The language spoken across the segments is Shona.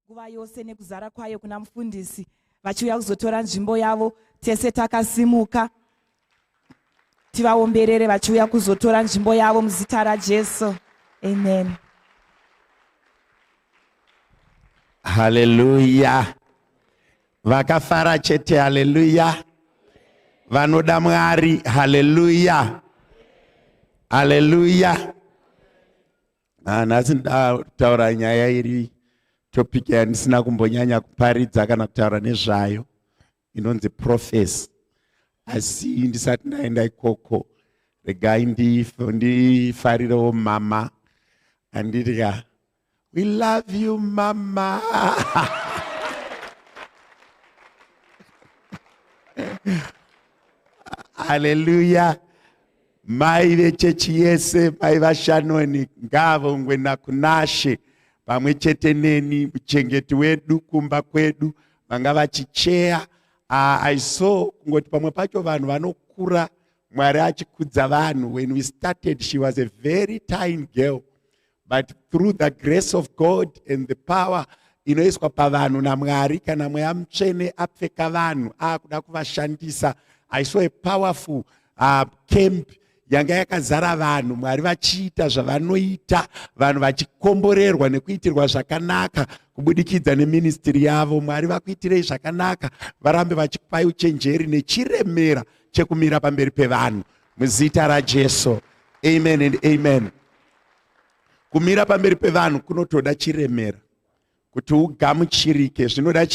nguva yose nekuzara kwayo kuna mufundisi vachiuya kuzotora nzvimbo yavo. Tese takasimuka tivaomberere vachiuya kuzotora nzvimbo yavo muzita raJesu. Amen. Hallelujah. Vakafara chete, hallelujah. Vanoda Mwari, hallelujah. Hallelujah. Nhasi ndataura nyaya iri topic yandisina kumbonyanya kuparidza kana kutaura nezvayo, inonzi prophecy. Asi ndisati ndaenda ikoko, regai ndifarirewo mama andidya, we love you mama. Hallelujah. Mai vechechi yese, mai vaShanoni, ngavongwe nakunashe pamwe chete neni, muchengeti wedu, kumba kwedu, vanga vachicheya. I saw kungoti pamwe pacho vanhu vanokura Mwari achikudza vanhu. When we started, she was a very tiny girl, but through the grace of God and the power inoiswa pavanhu naMwari, kana Mweya Mutsvene apfeka vanhu akuda kuvashandisa, I saw a powerful camp yanga yakazara vanhu, Mwari vachiita zvavanoita, vanhu vachikomborerwa nekuitirwa zvakanaka kubudikidza neministry yavo. Mwari vakuitirei zvakanaka, varambe vachikupai uchenjeri nechiremera chekumira pamberi pevanhu muzita raJesu. Amen and amen. Kumira pamberi pevanhu kunotoda chiremera, kuti ugamuchirike zvinoda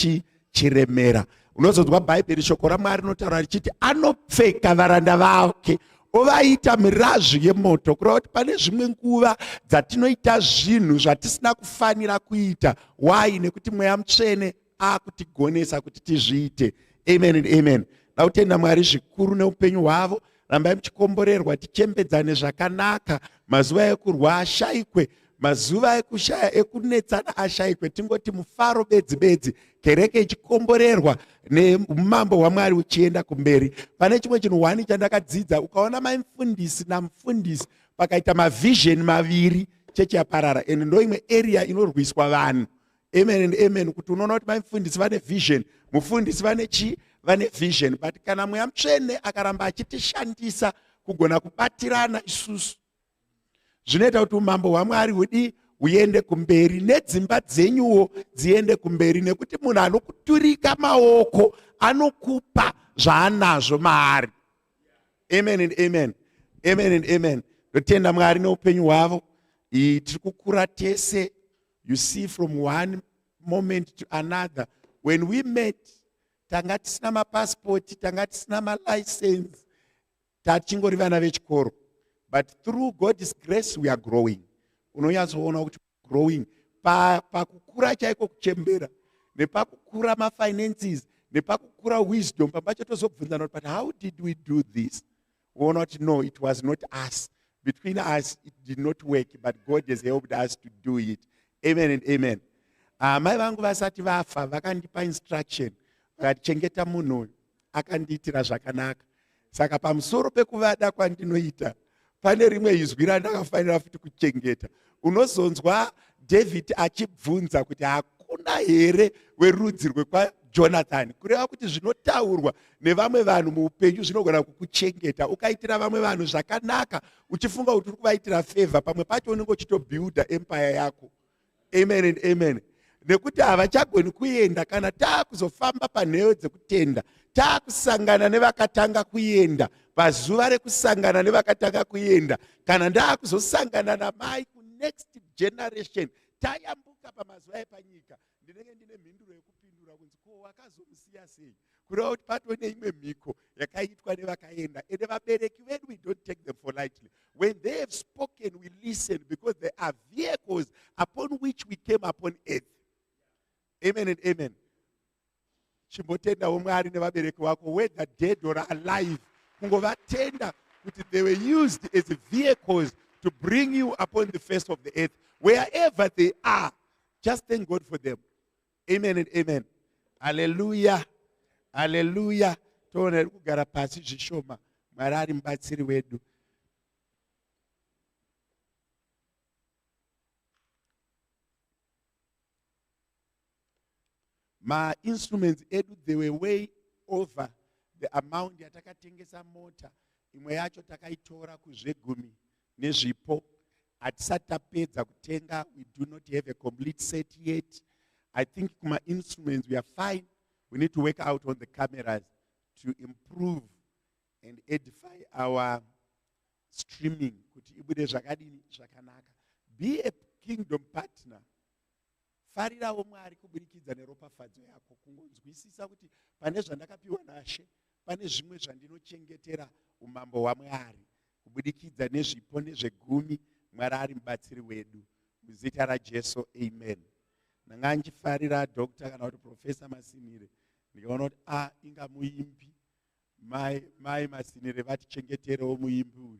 chiremera. Unozonzwa Bhaibheri shoko raMwari rinotaura richiti anopfeka varanda vake ovaita mirazvi yemoto, kureva kuti pane zvimwe nguva dzatinoita zvinhu zvatisina kufanira kuita. Why? Nekuti Mweya Mutsvene akutigonesa kuti tizviite. Amen and amen. Ndautenda Mwari zvikuru neupenyu hwavo. Rambai muchikomborerwa, tichembedzane zvakanaka. Mazuva ekurwa ashayikwe, mazuva ekushaya ekunetsana ashayikwe, tingoti mufaro bedzi bedzi, kereke ichikomborerwa neumambo hwaMwari uchienda kumberi. Pane chimwe chinhu 1 chandakadzidza, ukaona mufundisi namufundisi pakaita mavision maviri, chechi yaparara. And ndo imwe area inorwiswa vanhu. Amen and amen. Kuti unoona kuti mufundisi vane vision, mufundisi vane vision. But kana Mweya Mutsvene akaramba achitishandisa kugona kubatirana isusu, zvinoita kuti umambo hwaMwari huende kumberi, nedzimba dzenyuwo dziende kumberi, nekuti munhu anokuturika maoko anokupa zvaanazvo maari. Amen and amen. Amen and amen. Ndotenda Mwari neupenyu hwavo. Tiri kukura tese. You see, from one moment to another. When we met, tanga tisina mapassport, tanga tisina malicense, tachingori vana vechikoro. But through God's grace we are growing. Unonyatsoona kuti growing pakukura chaiko kuchembera, nepakukura mafinances, nepakukura wisdom, papacho tozobvunzana kuti, but how did we do this? We not know, it was not us. Between us it did not work, but God has helped us to do it. Amen and amen. Mai vangu vasati vafa vakandipa instruction, vakati chengeta munhu akandiitira zvakanaka. Saka pamusoro pekuvada kwandinoita, pane rimwe izwi randakafanira futi kuchengeta. Unozonzwa David achibvunza kuti hakuna here werudzi rwekwaJonathan, kureva kuti zvinotaurwa nevamwe vanhu muupenyu zvinogona kukuchengeta. Ukaitira vamwe vanhu zvakanaka, uchifunga kuti uri kuvaitira favor, pamwe pacho unenge uchitobuilda empire yako. Amen and amen. Nekuti havachagoni kuenda kana taakuzofamba panheyo dzekutenda, taakusangana nevakatanga kuenda, pazuva rekusangana nevakatanga kuenda, kana ndaakuzosangana namai kunext generation, tayambuka pamazuva epanyika, ndinenge ndine mhinduro yekupindura kunzi ko wakazomusiya sei, kureva kuti patone imwe mhiko yakaitwa nevakaenda. Ende vabereki vedu, we don't take them for lightly. When they have spoken, we listen, because they are vehicles upon which we came upon earth. Amen and amen. Chimbotendawo Mwari nevabereki vako, whether dead or alive, kungovatenda kuti they were used as vehicles to bring you upon the face of the earth. Wherever they are, just thank God for them. Amen and amen. Hallelujah. Hallelujah. Toona kugara pasi zvishoma, Mwari ari mubatsiri wedu. Ma-instruments edu, they were way over the amount yatakatengesa mota. Imwe yacho takaitora kuzvegumi nezvipo. Hatisati tapedza kutenga, we do not have a complete set yet. I think kuma-instruments we are fine. We need to work out on the cameras to improve and edify our streaming. Kuti ibude zvakadini zvakanaka. Be a kingdom partner. Farirawo Mwari kubudikidza neropafadzo yako. Kungonzwisisa kuti pane zvandakapiwa naShe, pane zvimwe zvandinochengetera umambo hwaMwari. Kubudikidza nezvipo nezvegumi, Mwari ari mubatsiri wedu. Muzita raJesu, amen. Ndanga ndichifarira Dr. kana kuti Professor Masinire. Ndikaona kuti inga muimbi. Mai Masinire vatichengeterewo muimbi uyu.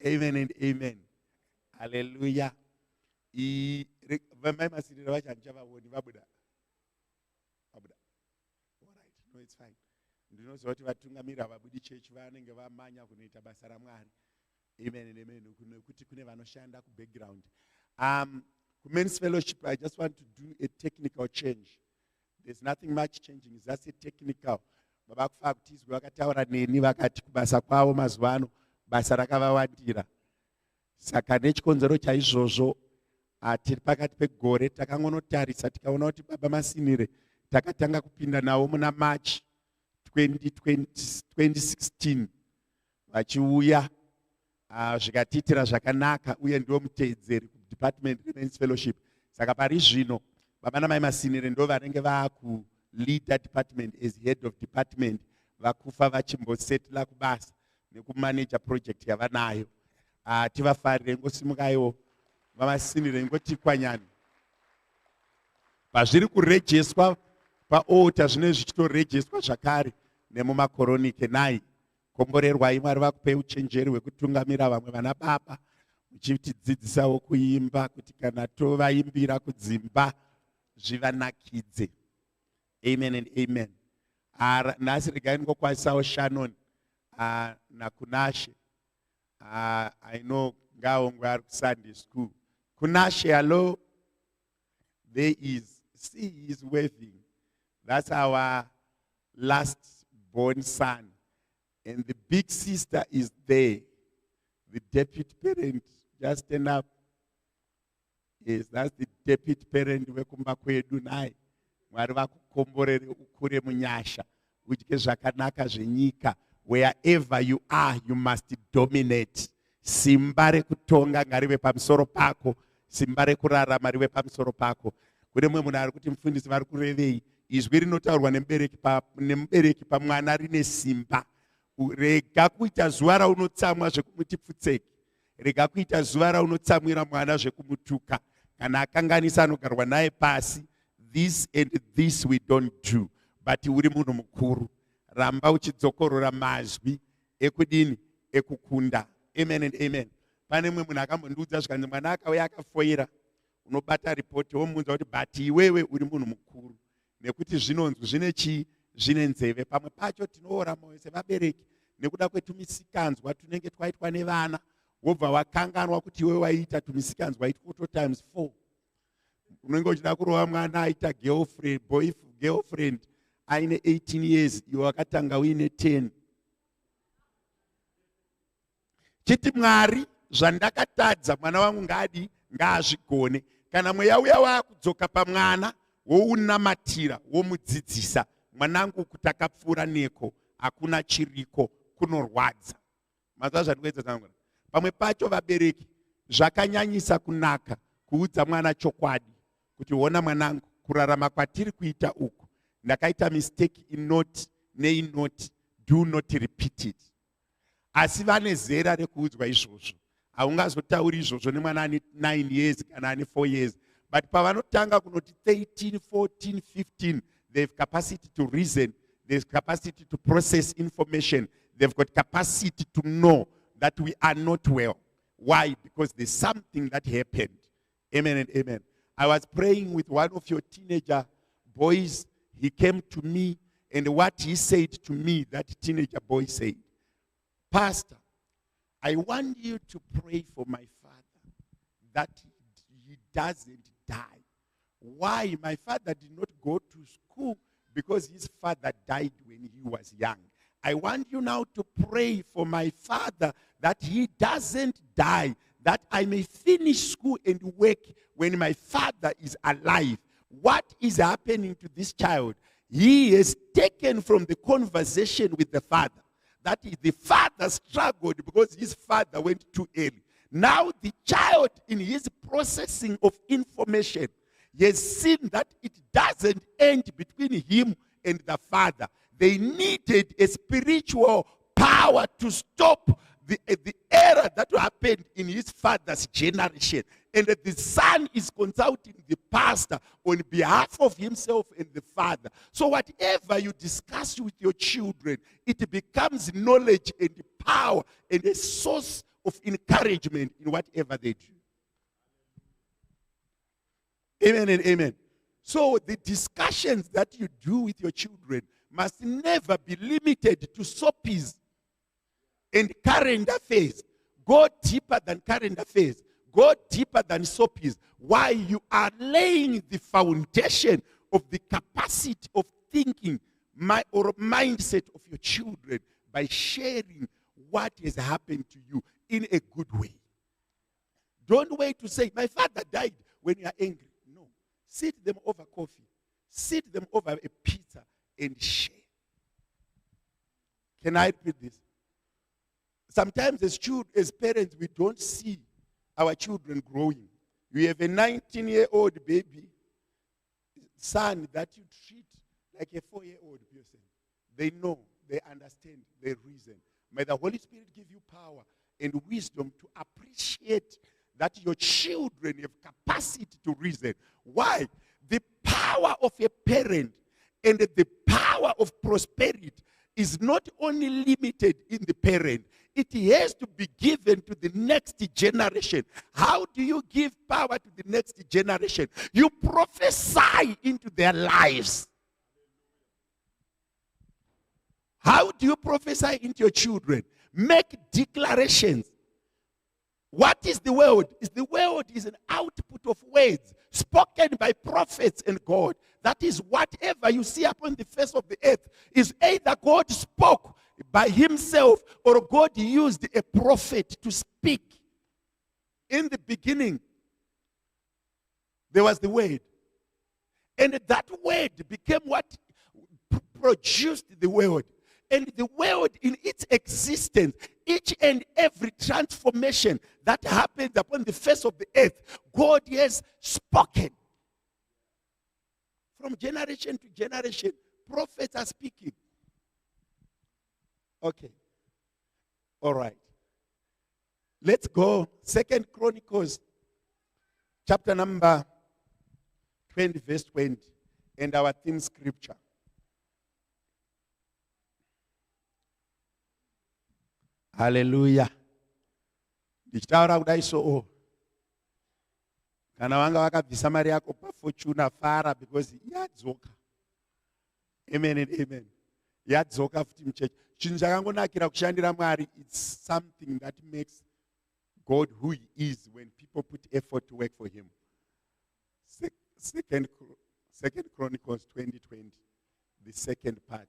Amen and amen. Hallelujah. Mai Masinire vachandichavaoni vabuda. All right, no, it's fine. Ndinoziva kuti vatungamiri havabudi chechi vanenge vamanya kunoita basa raMwari. Amen and amen. Kuti kune vanoshanda kubackground. Men's fellowship, I just want to do a technical change. There's nothing much changing. It's just a technical. Baba kufa kutizwa vakataura neni vakati kubasa kwavo mazuva basa rakavawandira. Saka nechikonzero chaizvozvo tiri pakati pegore takangonotarisa tikaona kuti Baba Masinire takatanga kupinda nawo muna March 2016 vachiuya zvikatiitira zvakanaka uye ndiwo muteedzeri kudepartment remen's fellowship. Saka pari zvino Baba naMai Masinire ndo vanenge vakuleader department as head of department, vakufa vachimbosetla kubasa nekumanager project yavanayo. Tivafarire, ngosimukaiwo vaMasinire, ngoti kwanyani. Pazviri kurejeswa paota zvine zvichitorejeswa zvakare nemumakoronike 9. Komborerwai Mwari vakupe uchenjeri hwekutungamira vamwe vana baba, muchitidzidzisawo kuimba kuti kana tovaimbira kudzimba zvivanakidze. Amen and amen. Nhasi regai ndingokwazisawo Shannon nakunashe. I know ngaongwe ari kuSunday school. Kunashe, hello. There is. See, he is waving. That's our last born son. And the big sister is there. The deputy parent. Just stand up. Yes, that's the deputy parent. Wekumba kwedu naye. Mwari vakukomborere ukure munyasha. Udye zvakanaka zvenyika. Wherever you are, you must dominate. Simba rekutonga ngarive pamusoro pako. Simba rekurarama rive pamusoro pako. Kune mumwe munhu ari kuti mufundisi vari kurevei. Izwi rinotaurwa nemubereki pamwana rine simba. Rega kuita zuva raunotsamwa zvekumuti pfutseki. Rega kuita zuva raunotsamwira mwana zvekumutuka. Kana akanganisa anogarwa naye pasi. This and this we don't do. But uri munhu mukuru. Ramba uchidzokorora mazwi ekudini ekukunda. Amen and amen. Pane mumwe munhu akambondiudza zvikanzi mwana akauya akafoira. Unobata ripoti womunza kuti but iwewe uri munhu mukuru. Nekuti zvinonzwi zvine chii? Zvine nzeve. Pamwe pacho tinoora moyo sevabereki nekuda kwetumisikanzwa tunenge twaitwa nevana. Wobva wakanganwa kuti iwe waiita tumisikanzwa 4 times 4. Unenge uchida kurova mwana aita girlfriend aine 18 years, iwe wakatanga uine 10. Chiti Mwari, zvandakatadza mwana wangu ngaazvigone. Kana mweya uya wakudzoka pamwana wounamatira womudzidzisa, mwanangu kutakapfuura neko hakuna chiriko kunorwadza. Mazva zvandikuedza zangu. Pamwe pacho vabereki zvakanyanyisa kunaka kuudza mwana chokwadi kuti wona mwanangu kurarama kwatiri kuita uku ndakaita mistake inoti neinoti, do not repeat it. Asi vane zera rekuudzwa izvozvo. Haungazotauri izvozvo nemwana ane 9 years kana ane 4 years. But pavanotanga kunoti 13, 14, 15, they have capacity to reason, they have capacity to process information, they've got capacity to know that we are not well. Why? Because there's something that happened. Amen and amen. I was praying with one of your teenager boys. He came to me, and what he said to me, that teenager boy said, Pastor, I want you to pray for my father that he doesn't die. Why? My father did not go to school because his father died when he was young. I want you now to pray for my father that he doesn't die, that I may finish school and work when my father is alive. What is happening to this child? He is taken from the conversation with the father. That is, the father struggled because his father went too early. Now the child, in his processing of information, he has seen that it doesn't end between him and the father. They needed a spiritual power to stop the error that happened in his father's generation. And the son is consulting the pastor on behalf of himself and the father. So whatever you discuss with your children, it becomes knowledge and power and a source of encouragement in whatever they do. Amen and amen. So the discussions that you do with your children must never be limited to soapies and current affairs. Go deeper than current affairs. Go deeper than soapies. Why? You are laying the foundation of the capacity of thinking or mindset of your children by sharing what has happened to you in a good way. Don't wait to say, my father died, when you are angry. No. Sit them over coffee. Sit them over a pizza and share. Can I repeat this? Sometimes as parents, we don't see our children growing. You have a 19-year-old baby, son that you treat like a 4-year-old person. They know, they understand, they reason. May the Holy Spirit give you power and wisdom to appreciate that your children have capacity to reason. Why? The power of a parent and the power of prosperity is not only limited in the parent, it has to be given to the next generation. How do you give power to the next generation? You prophesy into their lives. How do you prophesy into your children? Make declarations. What is the word? The word is an output of words spoken by prophets and God. That is, whatever you see upon the face of the earth is either God spoke by himself or God used a prophet to speak. In the beginning, there was the word. And that word became what produced the world. And the world in its existence, each and every transformation that happens upon the face of the earth, God has spoken. From generation to generation, prophets are speaking. Okay. All right. Let's go. 2 Chronicles, chapter number 20, verse 20, and our theme scripture. Hallelujah. Ndichitaura kudai so. Kana wanga vakabvisa mari yako pafortuna fara because yadzoka. Amen and amen. Yadzoka futi muchechi. Chinhu chakangonakira kushandira Mwari, it's something that makes God who he is when people put effort to work for him. Second Chronicles 20:20, the second part.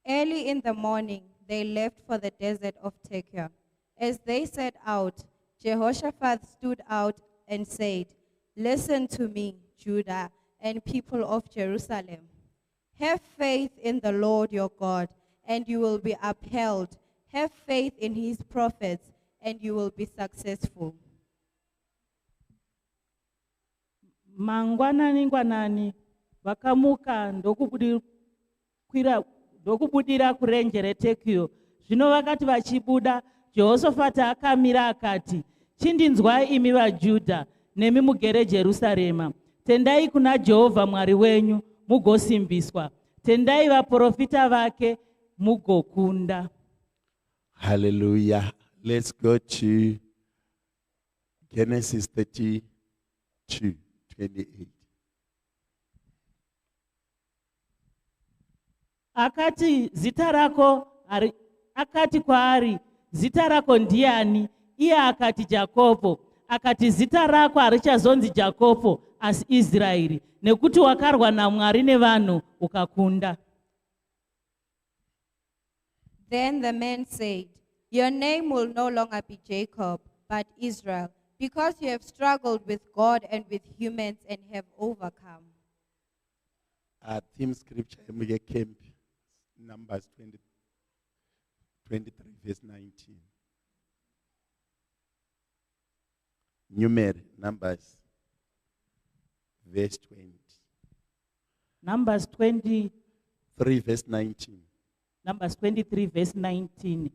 Early in the morning, they left for the desert of Tekoa. As they set out, Jehoshaphat stood out and said, "Listen to me, Judah and people of Jerusalem. Have faith in the Lord your God, and you will be upheld. Have faith in his prophets, and you will be successful." Mangwanani vakamuka ndokubudira kurenje reTekoa. Zvino vakati vachibuda, Jehoshaphat akamira akati, "Chindinzwai imi vaJudha nemi mugere Jerusarema. Tendai kuna Jehovha Mwari wenyu mugosimbiswa. Tendai vaprofita vake mugokunda." Hallelujah. Let's go to Genesis 32:28. akati zita rako akati kwaari, zita rako ndiani? Iye akati Jakobho. Akati zita rako harichazonzi Jakobho asi Israeri, nekuti wakarwa naMwari nevanhu ukakunda. Then the man said, your name will no longer be Jacob, but Israel, because you have struggled with God and with humans and have overcome. Theme scripture, camp, Numbers 23, verse 19. Numbers, verse 20. Numbers 23 verse 19. Numbers 23 verse 19.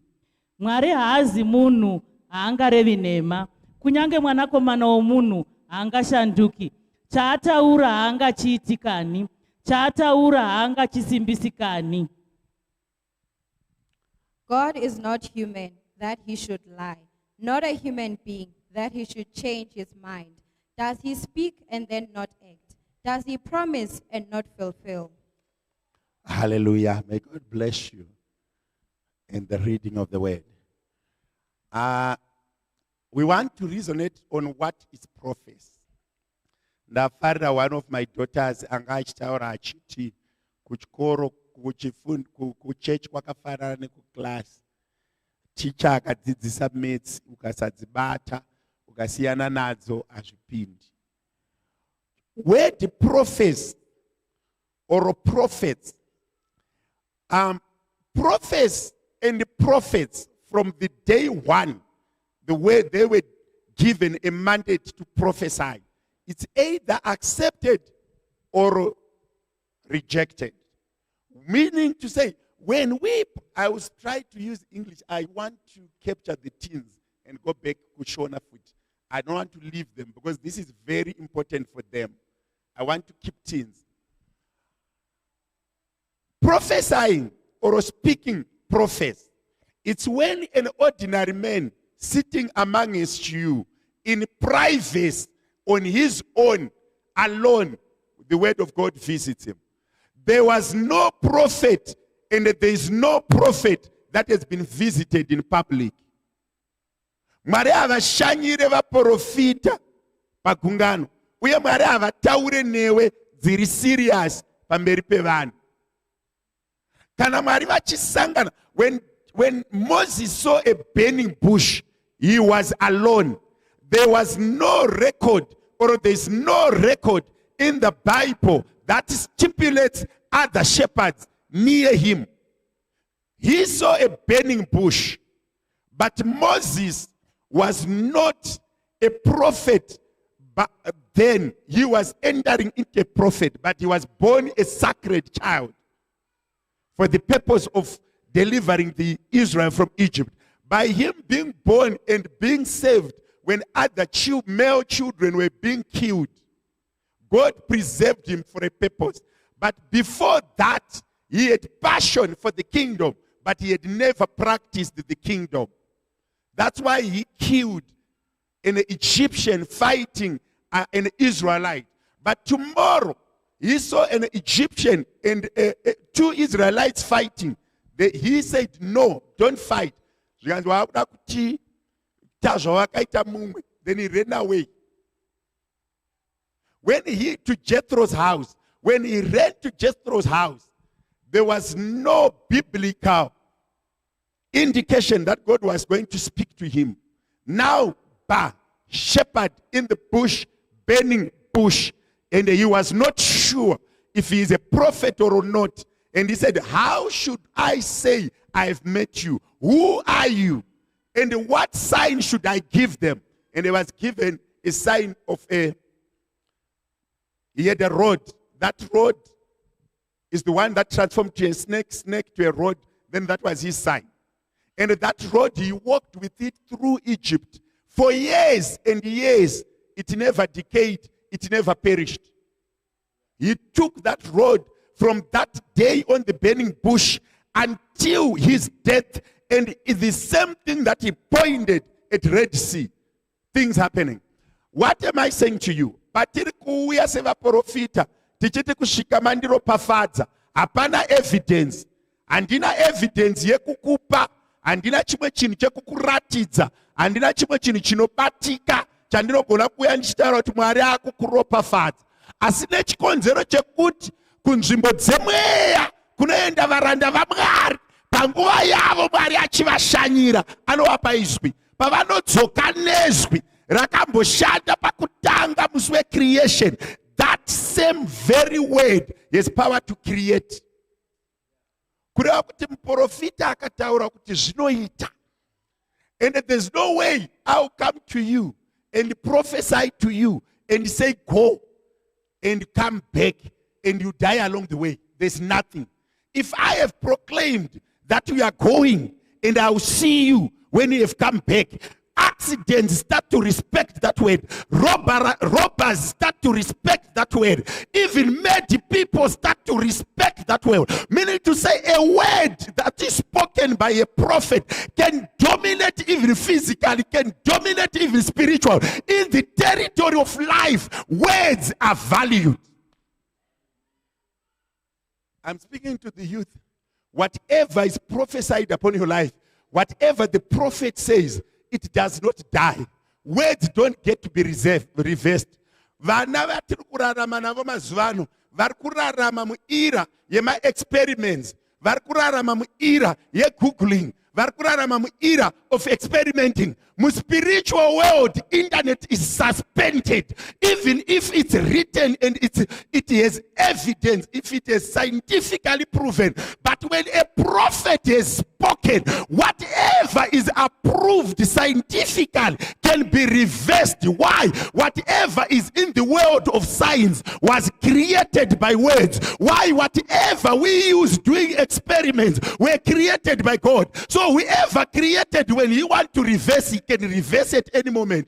Mwari haazi munhu haangarevi nhema, kunyange mwanakomana womunhu haangashanduki. Chaataura haangachiitikani, chaataura haangachisimbisikani. God is not human that he should lie, not a human being that he should change his mind. Does he speak and then not act? Does he promise and not fulfill? Hallelujah. May God bless you in the reading of the word. We want to resonate on what is prophecy. Ndafarira one of my daughters anga achitaura achiti kuchikoro kuchurch kwakafanana nekuclass. Teacher akadzidzisa maths ukasadzibata ukasiyana nadzo hazvipindi. Word prophecy or prophets, prophets and prophets from the day one, the way they were given a mandate to prophesy, it's either accepted or rejected. Meaning to say, I was trying to use English, I want to capture the teens and go back to Shona foot. I don't want to leave them because this is very important for them. I want to keep teens. Prophesying or speaking prophets, it's when an ordinary man sitting amongst you in privacy on his own, alone, the word of God visits him. There was no prophet and there is no prophet that has been visited in public. Mwari havashanyire vaprofita pagungano uye Mwari havataure newe dziri serious pamberi pevanhu. Kana Mwari vachisangana, when Moses saw a burning bush, he was alone. There was no record, or there is no record in the Bible that stipulates other shepherds near him. He saw a burning bush, but Moses was not a prophet. But then he was entering into a prophet, but he was born a sacred child for the purpose of delivering the Israel from Egypt. By him being born and being saved, when other male children were being killed, God preserved him for a purpose. But before that, he had passion for the kingdom, but he had never practiced the kingdom. That's why he killed an Egyptian fighting an Israelite. But tomorrow, he saw an Egyptian and two Israelites fighting. He said, no, don't fight. Then he ran away. When he ran to Jethro's house, there was no biblical indication that God was going to speak to him. Now, shepherd in the bush, burning bush, and he was not sure if he is a prophet or not. And he said, how should I say I have met you? Who are you? And what sign should I give them? And he was given a sign of he had a rod. That rod is the one that transformed to a snake to a rod. Then that was his sign. And that rod, he walked with it through Egypt. For years and years, it never decayed, it never perished. He took that rod from that day on the burning bush until his death, and it's the same thing that he pointed at Red Sea. Things happening. What am I saying to you? Patiri kuuya sevaprofita, tichiti kusvika mandiropafadza, hapana evidence. Handina evidence yekukupa, handina chimwe chinhu chekukuratidza, handina chimwe chinhu chinobatika chandinogona kuuya ndichitaura kuti Mwari akukuropafadza. Asi nechikonzero chekuti kunzvimbo dzemweya kunoenda varanda vaMwari, panguva yavo Mwari achivashanyira anovapa izwi. Pavanodzoka nezwi rakamboshanda pakutanga musi wecreation, that same very word has power to create. Kureva kuti muprofita akataura kuti zvinoita. And there's no way I'll come to you and prophesy to you and say go and come back and you die along the way. There's nothing. If I have proclaimed that you are going and I will see you when you have come back, accidents start to respect that word. Robbers start to respect that word. Even mad people start to respect that word. Meaning to say, a word that is spoken by a prophet can dominate even physically, can dominate even spiritual. In the territory of life, words are valued. I'm speaking to the youth. Whatever is prophesied upon your life, whatever the prophet says, it does not die. Words don't get to be reversed. Vana vatiri kurarama navo mazuvano vari kurarama muira yema-experiments, vari kurarama muira ye-googling, vari kurarama muira of experimenting. Spiritual world, internet is suspended. Even if it's written and it has evidence, if it is scientifically proven. But when a prophet has spoken, whatever is approved scientifically can be reversed. Why? Whatever is in the world of science was created by words. Why? Whatever we use doing experiments were created by God. So whoever created, when he wants to reverse, he can reverse at any moment.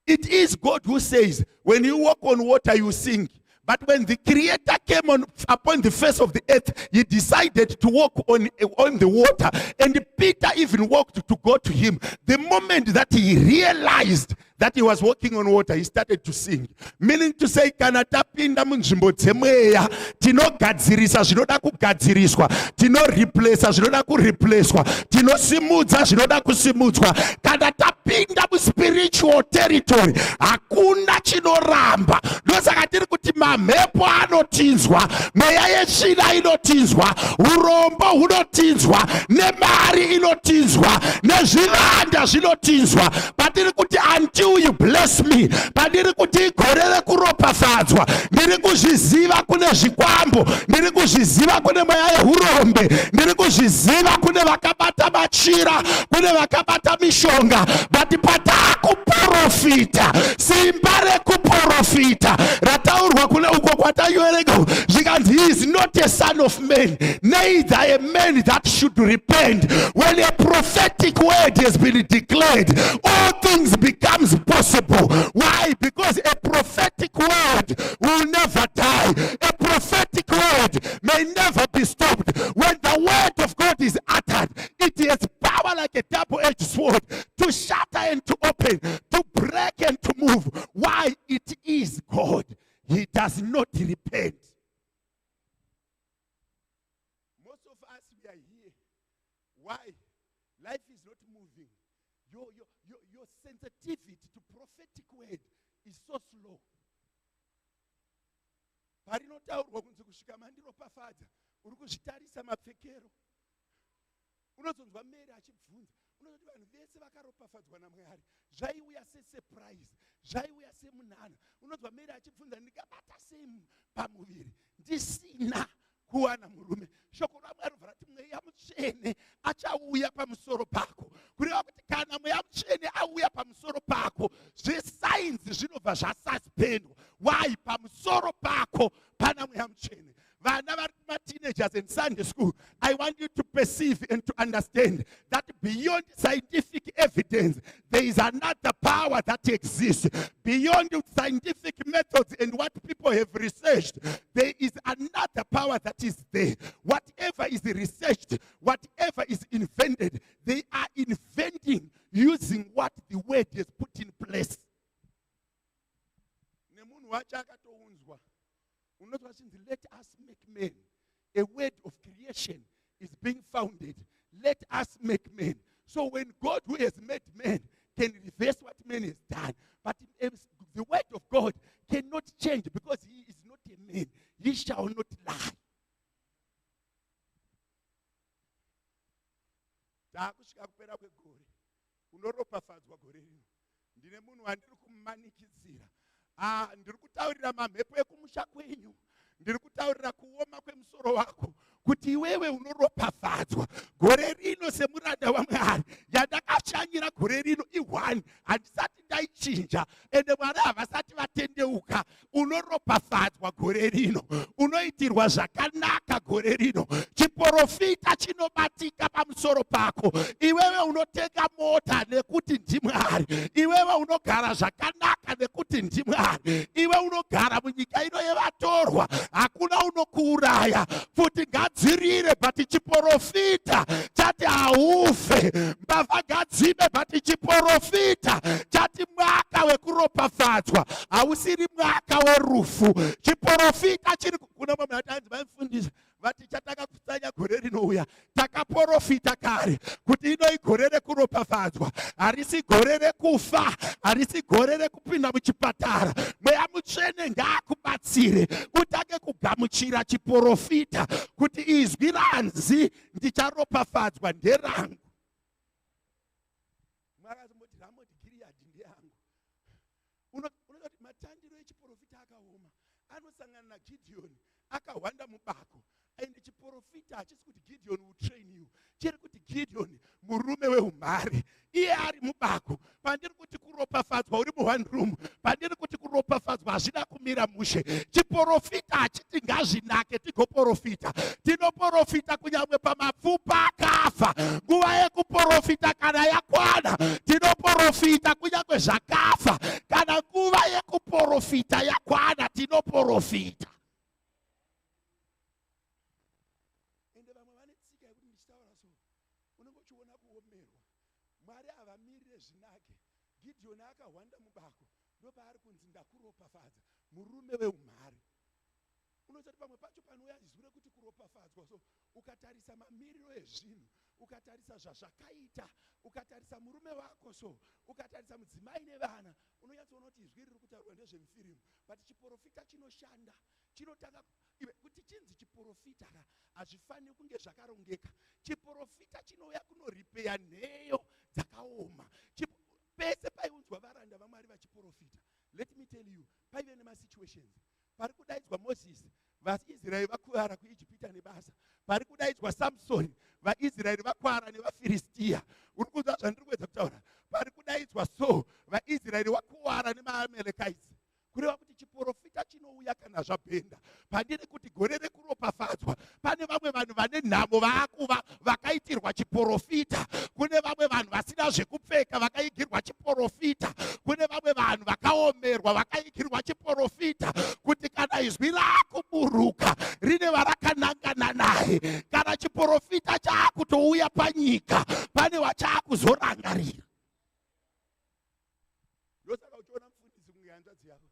It is God who says, when you walk on water, you sink. But when the Creator came upon the face of the earth, he decided to walk on the water. And Peter even walked to go to him. The moment that he realized that he was walking on water, he started to sink. Meaning to say, kana tapinda munzvimbo dzemweya, tinogadzirisa zvinoda kugadziriswa, tinoreplacea zvinoda kureplacwa, tinosimudza zvinoda kusimudzwa. Kana tapinda muspiritual territory, hakuna chinoramba. Ndosaka tiri kuti mamhepo anotinzwa, mweya yetsvina inotinzwa, urombo hunotinzwa, nemari inotinzwa, nezvivanda zvinotinzwa. Patiri kuti until you bless me, pandiri kuti gorere kuropafadzwa, ndiri kuzviziva kune zvikwambo, ndiri kuzviziva kune mweya yehurombe, ndiri kuzviziva kune vakabata machira, kune vakabata mishonga. But patakuprofita, simba rekuprofita rataurwa kune uko kwatayoereka zvikanzi he is not a son of man, neither a man that should repent. When a prophetic word has been declared, all things becomes possible. Why? Because a prophetic word will never die. A prophetic word may never be stopped. When the word of God is uttered, it has power like a double-edged sword to shatter and to open, to break and to move. Why? It is God. He does not repent. Most of us, we are here. Why? Life is not moving. Your sensitivity to prophetic word is so slow. Parinotaurwa kunzi kusvika mandiropafadza, uri kuzvitarisa mapfekero. Unozonzwa Mary achibvunza, unozoti vanhu vese vakaropafadzwa naMwari, zvaiuya sesurprise, zvaiuya semunhana. Unozwa Mary achibvunza, ndingabata sei pamuviri ndisina kuwana murume? Shoko raMwari rati mweya mutsvene achauya pamusoro pako. Kureva kuti kana mweya mutsvene auya pamusoro pako, zvesainzi zvinobva zvasuspendwa. Why? Pamusoro pako pana mweya mutsvene. Vana vari kuma-teenagers in Sunday school, I want you to perceive and to understand that beyond scientific evidence, there is another power that exists. Beyond scientific methods and what people have researched, there is another power that is there. Whatever is researched, whatever is invented, they are inventing using what the word has put in place. Let us make men nation is being founded. Let us make men. So when God who has made men can reverse what man has done, but the word of God cannot change because he is not a man. He shall not lie. Takusvika kupera kwegore unoropafadzwa gore rino. Ndine munhu wandiri kumanikidzira. Ndiri kutaurira mamhepo ekumusha kwenyu. Ndiri kutaurira kuoma kwemusoro wako kuti iwewe unoropafadzwa gore rino semuranda waMwari. Yandakashanyira gore rino i1 handisati ndaichinja ende Mwari havasati vatendeuka. Unoropafadzwa gore rino, unoitirwa zvakanaka gore rino. Chiporofita chinobatika pamusoro pako. Iwewe unotenga mota nekuti ndiMwari. Iwewe unogara zvakanaka nekuti ndiMwari. Iwe unogara munyika ino yevatorwa. Hakuna unokuuraya. Futi ngadzirire bati chiporofita chati haufe. Mbavha ngadzime bati chiporofita chati mwaka wekuropafadzwa. Hausiri mwaka werufu. Chiporofita chiri kuna mama atanzi vaifundisa. Vati chataka kusanya gore rinouya. Takaporofita kare kuti ino igore rekuropafadzwa. Harisi gore rekufa. Harisi gore rekupinda muchipatara. Mweya Mutsvene ngaakubatsire utange kugamuchira chiporofita kuti izwi ranzi ndicharopafadzwa nderangu. Mwakazomboti Ramoti Gileadhi ndeyangu. Unoti matandiro echiporofita akaoma. Anosangana naGideoni akahwanda mubako. And chiporofita hachisi kuti Gideon will train you. Chiri kuti Gideon murume weumhare. Iye ari mubako. Pandiri kuti kuropafadzwa uri mu1 room. Pandiri kuti kuropafadzwa hazvina kumira mushe. Chiporofita hachiti ngazvinake tigoporofita. Tinoporofita kunyangwe pamapfupa akafa. Nguva yekuporofita kana yakwana. Tinoporofita kunyangwe zvakafa. Kana nguva yekuporofita yakwana tinoporofita. Mwari avamirire zvinake. Gideoni akahwanda mubako. Ndopaari kunzi ndakuropafadza. Murume weumhare. Unozoti pamwe pacho panouya zwi rekuti kuropafadzwa. So ukatarisa mamiriro ezvinhu, ukatarisa zvazvakaita, ukatarisa murume wako, so ukatarisa mudzimai nevana, unonyatsoona kuti izwi riri kutaurwa ndezvemufirimu. But chiporofita chinoshanda. Chinotanga kuti chinzi chiporofita hazvifaniri kunge zvakarongeka. Chiporofita chinouya kunoripeya nheyo dzakaoma. Pese paiunzwa varanda vaMwari vachiporofita. Let me tell you, paive nemasituations. Pari kudaidzwa Moses, vaIsraeri vakuwara kuIjipita nebasa. Pari kudaidzwa Samsoni, vaIsraeri vakuwara nevaFiristia. Uri kunzwa zvandiri kuedza kutaura? Pari kudaidzwa Saul, vaIsraeri vakuwara nemaAmalekites. Kureva kuti chiporofita chinouya kana zvabhenda. Pandiri kuti gore rekuropafadzwa, pane vamwe vanhu vane nhamo vaakuva vakaitirwa chiporofita. Kune vamwe vanhu vasina zvekupfeka vakaigirwa chiporofita. Kune vamwe vanhu vakaomerwa vakaigirwa chiporofita. Kuti kana izwi raakuburuka rine varakanangana naye, kana chiporofita chaakutouya panyika, pane wachaakuzorangarira. Ndosaka uchiona mufundisi kunge hanzvadzi yako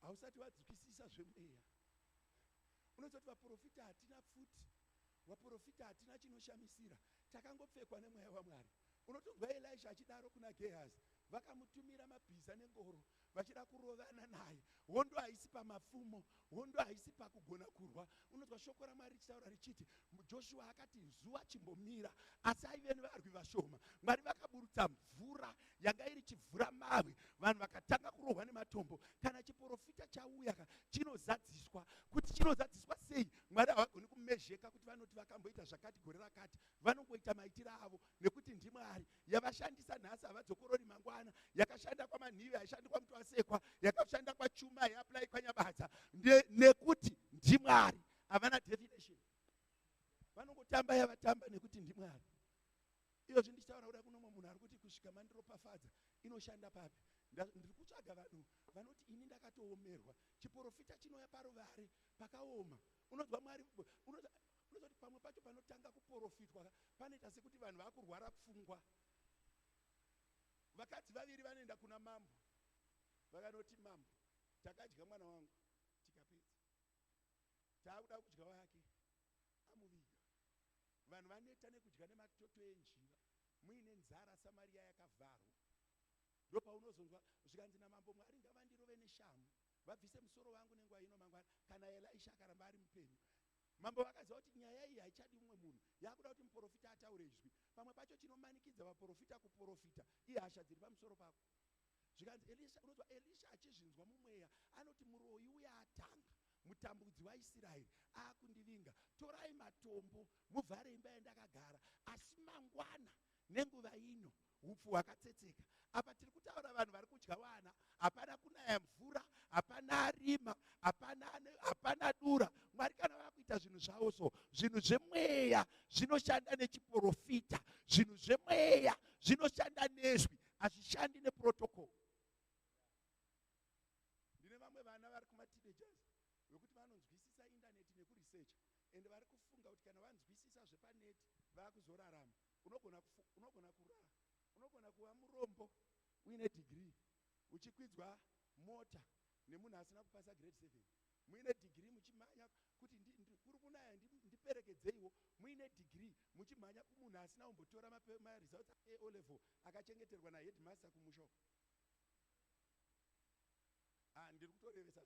hausati wadzikisisa zvemweya. Unozoti vaprofita hatina pfuti, vaprofita hatina chinoshamisira, takangopfekwa nemweya waMwari. Unotozwa Elisha achidaro kuna Gehazi, vakamutumira mabhiza nengoro vachida kurovana naye. Hondo haisi pamapfumo, hondo haisi pakugona kurwa. Unozwa shoko raMwari richitaura richiti Joshua akati zuva chimbomira, asi aive nevarwi vashoma. Mwari vakaburutsa mvura yanga iri chivhura mawe, vanhu vakatanga kurohwa nematombo. Kana chiporofita chauya chinozadziswa. Kuti chinozadziswa sei? Mwari havagoni kumezheka kuti vanoti vakamboita zvakati gore rakati. Vanongoita maitiro avo nekuti ndiMwari. Yavashandisa nhasi havadzokorori mangwana. Yakashanda kwamanhivi, haishandi kwamuti wasekwa. Yakashanda kwachuma, haiapply kwanyabadza. Nekuti ndiMwari. Havana definition. Vanongotamba yavatamba nekuti ndiMwari. Izvozvo ndichitaura kuda kuno munhu ari kuti kusvika mandiropafadza inoshanda papi. Ndiri kutsvaga vanhu vanoti ini ndakatoomerwa. Chiporofita chinouya paruvare pakaoma. Unozwa Mwari, unozoti pamwe pacho panotanga kuporofitwa panoita sekuti vanhu vakurwara pfungwa. Vakadzi vaviri vanoenda kuna mambo. Vakanoti mambo, takadya mwana wangu tikapedza. Taakuda kudya wake. Amuvigire. vanhu vanoita nekudya nematoto enjiva muine nzara Samaria yakavharwa. Ndopaunozonzwa zvikanzi naMambo Mwari ngavandirove neshamhu vabvise musoro wangu nenguva ino mangwana kana Elisha akaramba ari mupenyu. Mambo vakaziva kuti nyaya iyi haichadi mumwe munhu, yakuda kuti muprofita ataure izvi. Pamwe pacho chinomanikidza vaprofita kuprofita ihasha dziri pamusoro pako. Zvikanzi Elisha, unonzwa Elisha achizvinzwa mumweya anoti muroyi uya atanga mutambudzi waIsraeri akundivinga, torai matombo muvhare imba yandakagara. Asi mangwana nenguva ino upfu hwakatsetseka. Apa tiri kutaura vanhu vari kudya wana, hapana kunaya mvura, hapana rima, hapana dura. Mwari kana vakuita zvinhu zvavo so, zvinhu zvemweya zvinoshanda nechiprofita, zvinhu zvemweya zvinoshanda nezvi, hazvishandi neprotocol. Ndine vamwe vana vari kumateenagers vekuti vanonzwisisa indaneti nekurisecha, ende vari kufunga kuti kana vanzwisisa zvepaneti vakuzorarama. Unogona kurara, unogona kuva murombo uine degree, uchikwidzwa mota nemunhu asina kupasa grade 7, muine degree muchimhanya kuti kuri kunaya ndiperekedzeiwo, muine degree muchimhanya kumunhu asina kumbotora maresults A level akachengeterwa naheadmaster kumusho. Ndiri kutorevesa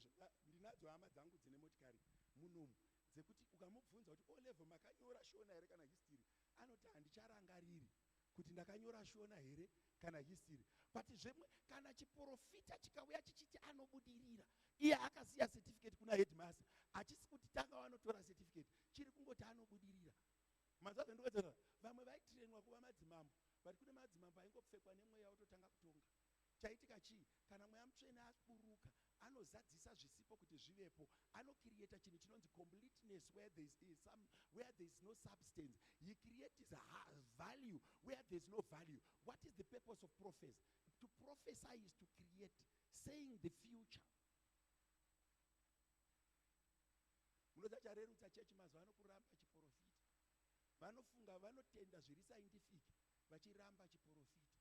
ndinadzo hama dzangu dzine motikari munomu dzekuti ukamubvunza kuti O level makanyora Shona here kana history, anoti handicharangariri kuti ndakanyora Shona here kana history. But zvemwe kana chiprofita chikauya chichiti anobudirira, iye akasiya certificate kuna headmaster, hachisi kuti tanga wanotora certificate, chiri kungoti anobudirira. Mazvazo ndowedzera vamwe vaitrenwa kuva madzimambo, but kune madzimambo aingopfekwa nemweya ototanga kutonga. Chaitika chii? Kana mweya mutsvene aburuka, anozadzisa zvisipo kuti zvivepo, anocreate chinhu chinonzi completeness where there is no substance. He creates a value where there is no value. What is the purpose of prophecy? To prophesy is to create, saying the future. Munoza charerutsa chechi mazuva ano kuramba chiprofita. Vanofunga vanotenda zviri scientific vachiramba chiprofita.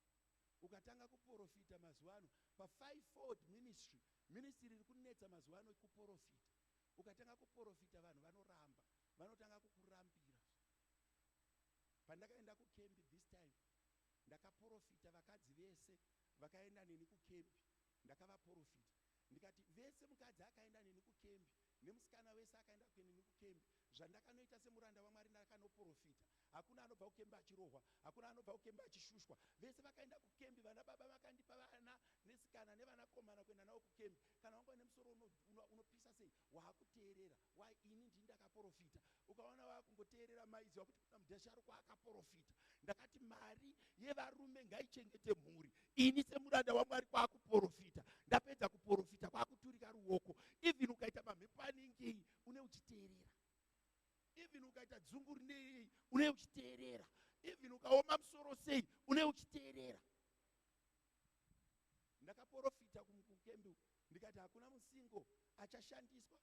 Ukatanga kuprofita mazuva ano pa fivefold ministry riri kunetsa mazuva ano kuprofita. Ukatanga kuprofita vanhu vanoramba, vanotanga kukurambira. Pandakaenda kukembi this time ndakaprofita, vakadzi vese vakaenda neni kukembi ndakavaprofita. Ndikati vese mukadzi akaenda neni kukembi nemusikana wese akaenda neni kukembi, zvandakanoita semuranda waMwari ndakanoprofita. Hakuna anobva kukembi achirohwa, hakuna anobva kukembi achishushwa. Vese vakaenda kukembi, vana baba vakandipa vana nesikana nevanakomana kuenda navo kukembi. Kana wanga nemusoro unopisa sei, waakuteerera. Why? Ini ndini ndakaprofita. Ukaona wakungoteerera maiziva kuti kuna mudhasharuka akaprofita. Ndakati mari yevarume ngaichengete mhuri. Ini semuranda waMwari kwakuprofita. Ndapedza kuprofita kwakuturika ruoko. Even ukaita mamhepaningei une uchiteerera. Even ukaita dzungu rinei une uchiteerera. Even ukaoma musoro sei une uchiteerera. Ndakaprofita kukembi ndikati hakuna musingo achashandiswa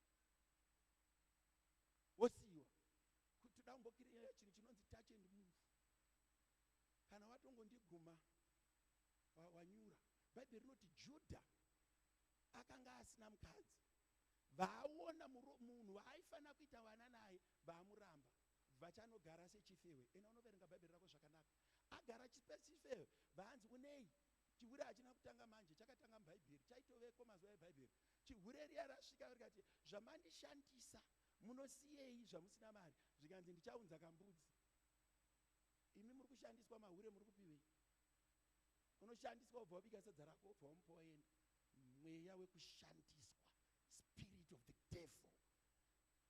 wosiwa kuti dambokirira chinhu chinonzi touch and move. Kana watongondiguma wanyura. Bhaibheri rinoti Judha akanga asina mukadzi, vaona munhu vaaifanira kuita vana naye vaamuramba, vachanogara sechifewe. Ena unoverenga bhaibheri rako zvakanaka. Agara chifewe, vaanzi unei chihure hachina kutanga manje, chakatanga mubhaibheri, chaitoveko mazuva ebhaibheri. Chihure riya rasvika rikati zvamandishandisa munosiyei zvamusina mari, zvikanzi ndichaunza kambudzi. Imi muri kushandiswa mahure, muri kupiwei? Unoshandiswa ubva wabika sadza rako ubva wamupa waenda. Mweya wekushandiswa, spirit of the devil.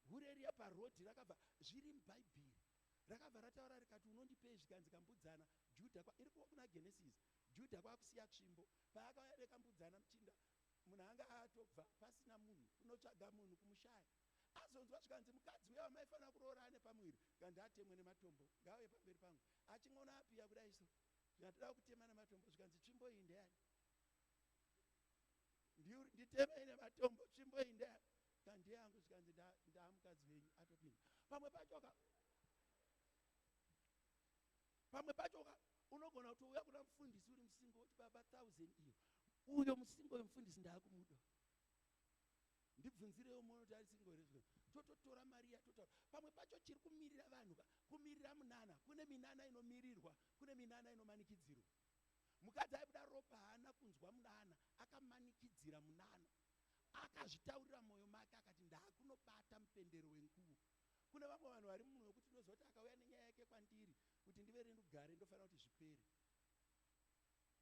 Hure riya parodi rakabva zviri mubhaibheri, rakabva rataura rikati unondipei zvikanzi kambudzana. Judha iri kuva kuna Genesis, Judha kwakusiya tsvimbo. Paakauya nekambudzana muchinda, munhu anga atobva pasina munhu, kunotsvaga munhu kumushaya. Azonzwa zvikanzi mukadzi uya wamaifanira kuroora nepamwiri kandi atemwe nematombo, ngauye pamberi pangu. Achingona apiya kudai so, ndatoda kutema nematombo, zvikanzi tsvimbo iyi ndeyani? Nditeme nematombo, tsvimbo iyi ndeyani? Kandi yangu, zvikanzi ndaamukadzi wenyu, atopinda. Pamwe pachoka unogona kutouya kuna mufundisi uri musingo kuti baba 1000 iyo. Uyo musingo wemufundisi ndaakumuda. Ndibvunzirewo muno kuti ari singo here. Tototora mari yatotaura. Pamwe pacho chiri kumirira vanhu kumirira munana, kune minana inomirirwa, kune minana inomanikidzirwa. Mukadzi aibuda ropa haana kunzwa munana, akamanikidzira munana, akazvitaurira mwoyo make akati ndakunobata mupendero wenguo. Kune vamwe vanhu vari munhu wekuti ndozoti akauya nenyaya yake kwandiri kuti ndivere ndugare ndofanira kuti zvipere,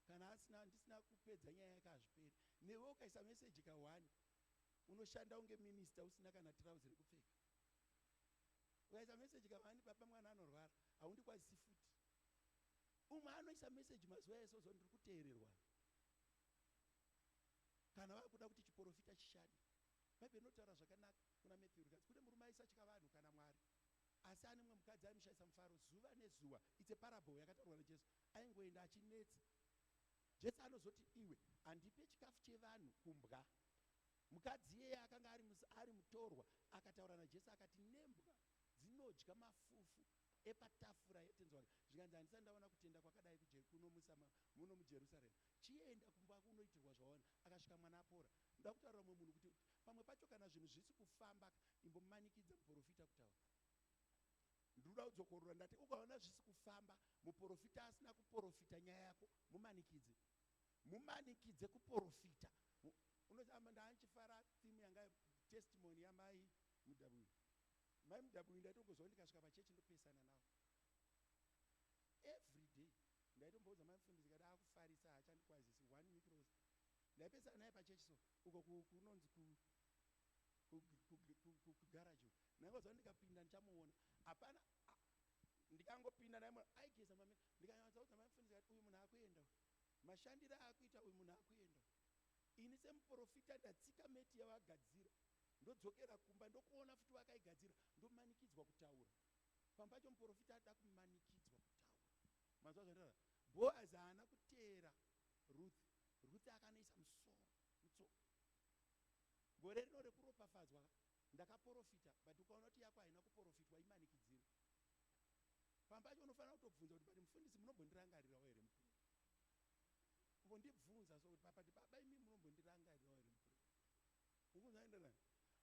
kana ndisina kupedza nyaya yake hazviperi. Newe ukaisa meseji ka1 unoshanda unge minista usina kana trouser rekupfeka. Ukaisa meseji ka1 baba mwana anorwara haundikwazisi futi. Umwe anoisa meseji mazuva ese zo ndiri kuteererwa. Kana vakuda kuti chiporofita chishande, Bhaibheri inotaura zvakanaka kuna Matthew rikati kune murume aisatya vanhu kana Mwari, asi ane mumwe mukadzi aimushaisa mufaro zuva nezuva. It's a parable yakataurwa naJesu. Aingoenda achinetsa. Jesu anozoti iwe handipe chikafu chevanhu kumbwa. Mukadzi iyeye akanga ari mutorwa akataura naJesu akati nembwa dzinodya mafufu epatafura yetenzi wake. Zvikanzi handisati ndaona kutenda kwakadai muno muJerusarema. Chienda kumba kunoitirwa zvaona. Akasvika mwana apora. Ndoda kutaura mumwe munhu kuti pamwe pacho kana zvinhu zvisi kufamba imbomumanikidza muprofita kutaura. Ndoda kudzokorora ndati ukaona zvisi kufamba muprofita asina kuprofita nyaya yako mumanikidze kuprofita. Unozamba ndaanchifara theme yanga testimony yamai mudabwini. Mai mudabwini ndaitongozwa ndikasvika pachechi ndopesana nawo. Every day ndaitomboudza mai mufundisi kuti akufarisa haachandikwazisi 1 week rose. Ndaipesana naye pachechi so uko kunonzi kugarage. Ndangozwa ndikapinda ndichamuona. Hapana ndikangopinda naye aigeza mame ndikanyatsaudza mai mufundisi kuti uyu munhu akuenda. Mashandiro akuita uyu munhu akuenda. Ini semuprofita ndatsika meti yavagadzira, ndodzokera kumba ndokuona futi vakaigadzira, ndomanikidzwa kutaura. Pambacho muprofita ada kumanikidzwa kutaura. Mazwa zvandara Boazi haana kuteera Ruth akanoisa musoro mutsoka. Gore rino rekuropafadzwa ndakaprofita, but ukaona kuti yako haina kuprofitwa imanikidzire. Pambacho unofanira kutobvunza kuti bati mufundisi munombondirangarirawo here mukuru? Kumbondibvunza so kuti papati baba imi munombondirangarirawo here mukuru? Ukuzvaenderana.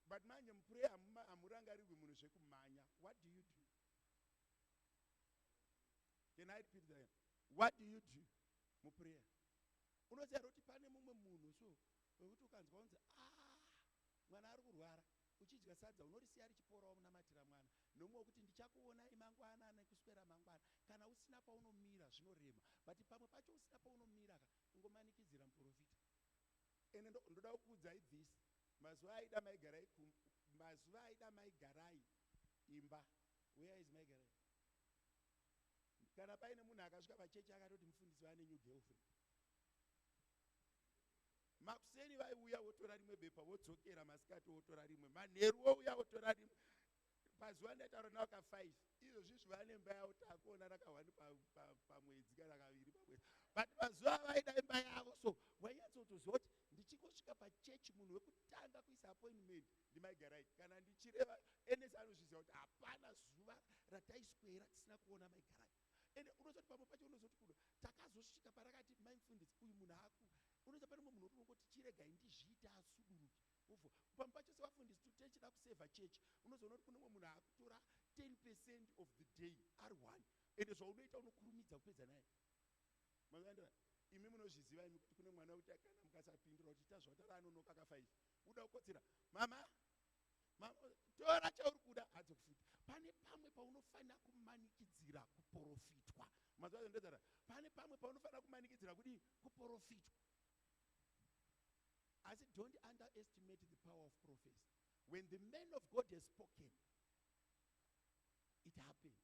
But manje muprayer hamurangarirwi munhu zvekumhanya. What do you do? Can I repeat that? What do you do? Muprayer. Unoziva kuti pane mumwe munhu so wekuti ukanzwa unzi mwana ari kurwara, uchidya sadza unorisiya richiporawo munamatira mwana. Nomwe wekuti ndichakuonai mangwana nekuswera mangwana. Kana usina paunomira zvinorema. But pamwe pacho usina paunomira ungomanikidzira muprofita. Ene ndoda kukuudzai this. Mazuva aida maigarai imba. Where is maigarai? Kana paine munhu akasvika pachechi akatoti mufundisi wane new girlfriend. Makuseni vaiuya wotora rimwe bepa wodzokera, masikati wotora rimwe, manheru wouya wotora rimwe. Pazuva ndaitaura nawo ka5 izvozvi vane imba yavo takuona raka1 pamwedzi kana kaviri pamwedzi. But mazuva vaida imba yavo so wainyatsotoziva kuti ndichingosvika pachechi munhu wekutanga kuisa appointment ndimaigarai. Kana ndichireva enesi anozviziva kuti hapana zuva rataiswera tisina kuona maigarai. Ende unozoti pamwe pacho unozoti kuno takazosvika parakati mai mufundisi uyu munhu aku. Unoza pane mumwe munhu unongoti chiregai ndizviita asuduruke. Pamwe pacho sevafundisi tichida kusevha chechi unozoona kuti kune mumwe munhu akutora 10% of the day ari 1. Ende zvaunoita unokurumidza kupedza naye. Mazandira imi munozviziva imi kuti kune mwana kuti kana mukasapindura kuti tazvautara anonoka ka5 uda kukotsera mama tora chauri kuda hadzokufuta. Pane pamwe paunofanira kumanikidzira kuprofitwa. Mazvazo ndezara pane pamwe paunofanira kumanikidzira kudi kuprofitwa. As don't underestimate the power of prophecy. When the man of God has spoken, it happens.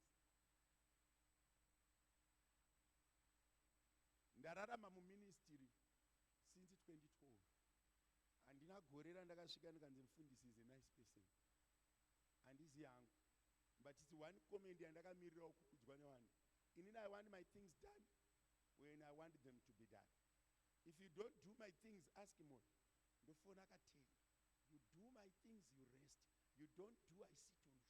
Ndararama muministry since 2012. Andina gorera ndakasvika ndikanzi mufundisi is a nice person. Handisi yangu. But it's one comment yandakamirira kukudzwa nevanhu. Inini I want my things done when I want them to be done. If you don't do my things, ask him what. Ndofona akateni. You do my things, you rest. You don't do, I sit on you.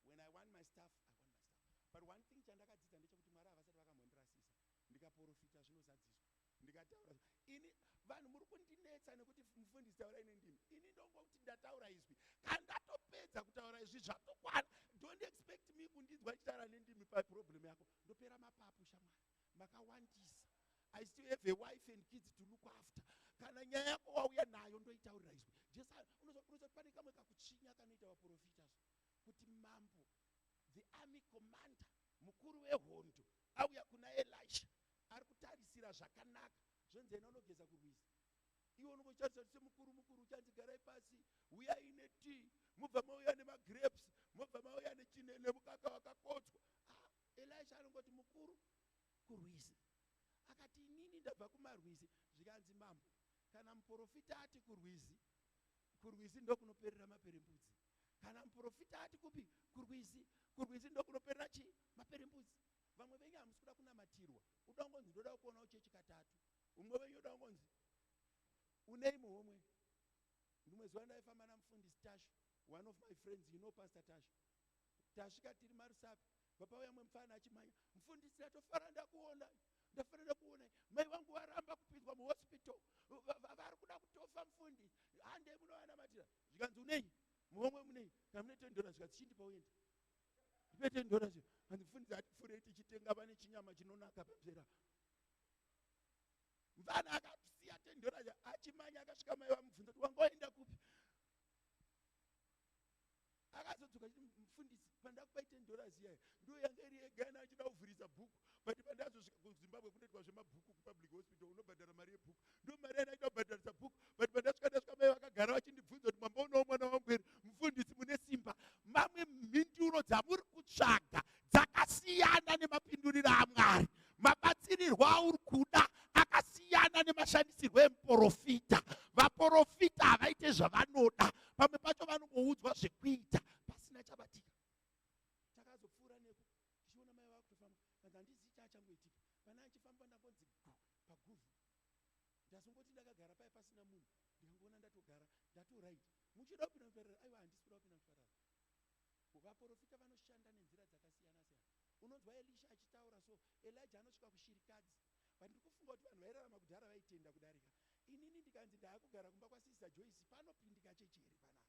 When I want my stuff, I want my stuff. But one thing chandakadzidza ndechekuti Mwari havasati vakamhondirasisa. Ndikaprofita zvinozadziswa. Ndikataura. Ini vanhu muri kundinetsa nekuti mufundisi taura ine ndimi. Ini ndongokuti ndataura izvi. Kana ndatopedza kutaura izvi zvatokwana. Don't expect me kundinzwa chitaura the army commander, mukuru wehondo, auya kuna Elisha, ari kutarisira zvakanaka, zvonzi ena unogeza kurwizi. Iwo unongotarisa semukuru uchanzi garai pasi, uyai netii, mubva mauya nemagrapes, mubva mauya nemukaka wakakotswa. Elisha anongoti mukuru kurwizi. Akati inini ndabva kumarwizi. Zvikanzi mambo, kana muprofita ati kurwizi ndokunoperera maperembudzi. Kana muprofita ati kupi kurwizi ndokunoperera chi maperembudzi. Vamwe venyu hamusi kuda kunamatirwa, uda kungonzi ndoda kuonawo chechi katatu. Umwe venyu uda kungonzi unei muhomwe. Ndimwe zuva ndaifamba namufundisi Tashu, one of my friends, you know Pastor Tashu. Tasvika tiri Marusapi, papauya mwe mufana achimhanya, mufundisi ndatofanira ndakuona mai vangu varamba kupinzwa muhospital, vari kuda kutofa mufundisi, handei munovanamatira. Zvikanzi unei muhomwe munei, kana mune $10 zvikati chindipa uende. Ndipe $10 hanzi mufundisi atifurei tichitenga pane chinyama chinonaka pamzera. Mvana akasiya $10 achimanya, akasvika mai vamubvunza kuti wangoenda kupi. Akazodzoka achiti mufundisi, pandakupai $10 iyaya ndo yanga iri yega yana achida kuvhurisa bhuku, but pandazosvika kuZimbabwe kunoitwa zvemabhuku kupublic hospital, unobhadhara mari yebhuku, ndo mari yana achida kubhadharisa bhuku. But pandasvika mai vakagara vachindibvunza kuti mambonawo mwana wangu here, mufundisi mune simba. Mamwe mhinduro dzamuri kutsvaga dzakasiyana nemapinduriro aMwari. Mabatsirirwo auri kuda akasiyana nemashandisirwo emuprofita. Vaprofita havaite zvavanoda, pamwe pacho vanongoudzwa zvekuita pasina chabatika. Takazopfuura neko tichiona mai vakutofamba, vanzi handizivi chaachangoitika. Pana achifamba ndakonzi paguvhu, ndazongoti ndakagara pai pasina munhu, ndikangoona ndatogara ndatoraiti. Muchida kupinda muparara, aiwa handisi kuda kupinda muparara. Vaprofita vanoshanda nenzira dzakasiyana siyana. Unonzwa Elisha achitaura so, Elijah anosvika kushirikadzi. But ndiri kufunga kuti vanhu vairarama kudhara vaitenda kudarika. Inini ndikanzi ndaakugara kumba kwaSister Joyce, panopindika chechi here panapa.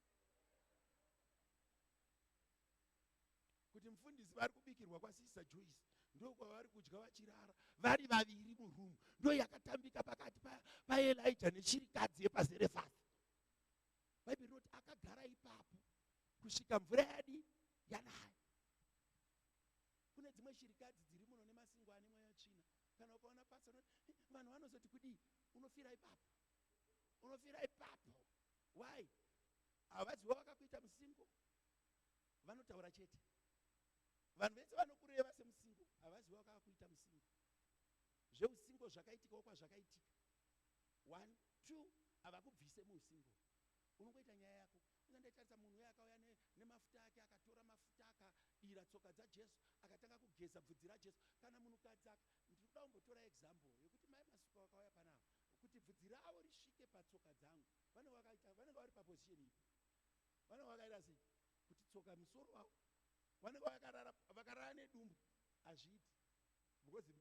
Kuti mufundisi vari kubikirwa kwaSister Joyce, ndo kwavari kudya vachirara, vari vaviri murumu. Ndo yakatambika pakati paElijah nechirikadzi yepaZerefasi. Bhaibheri rinoti akagara ipapo kusvika mvura yadi yanaya. Kune dzimwe shirikadzi dziri muno nemasingo ane mweya tsvina. Kana ukaona pasa vanhu vanozoti kudii, unofira ipapo. Why? Havaziva vakakuita musingo, vanotaura chete. Vanhu vese vanokureva semusingo, havaziva vakakuita musingo. Zveusingo zvakaitika kwazvakaitika. 1, 2, havakubvise muusingo. Unongoita nyaya yako. Unandatarisa munhu uya akauya nemafuta ake, akatora mafuta akadira tsoka dzaJesu, akatanga kugeza bvudzi raJesu. Kana munhukadzi ndiri kuda kumbotora example yekuti mai masuku akauya panapa, kuti bvudzi ravo risvike patsoka dzangu, vanenge vari paposition ipi. Vanenge vakaita sei kuti tsoka musoro wavo vanenge vakarara nedumbu, hazviiti because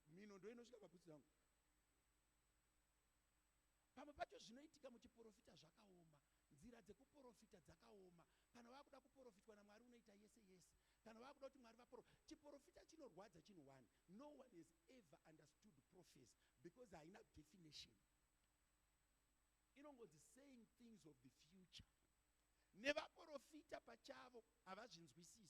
mino ndo inosvika pabvudzi rangu. Pamwe pacho zvinoitika muchiprofita zvakaoma, nzira dzekuprofita dzakaoma. Kana vakuda kuprofitwa naMwari unoita yese yese. Kana vakuda kuti Mwari chiprofita chinorwadza chinhu one. No one has ever understood prophecy because haina definition. Inongonzi saying things of the future. Nevaprofita pachavo havazvinzwisisi.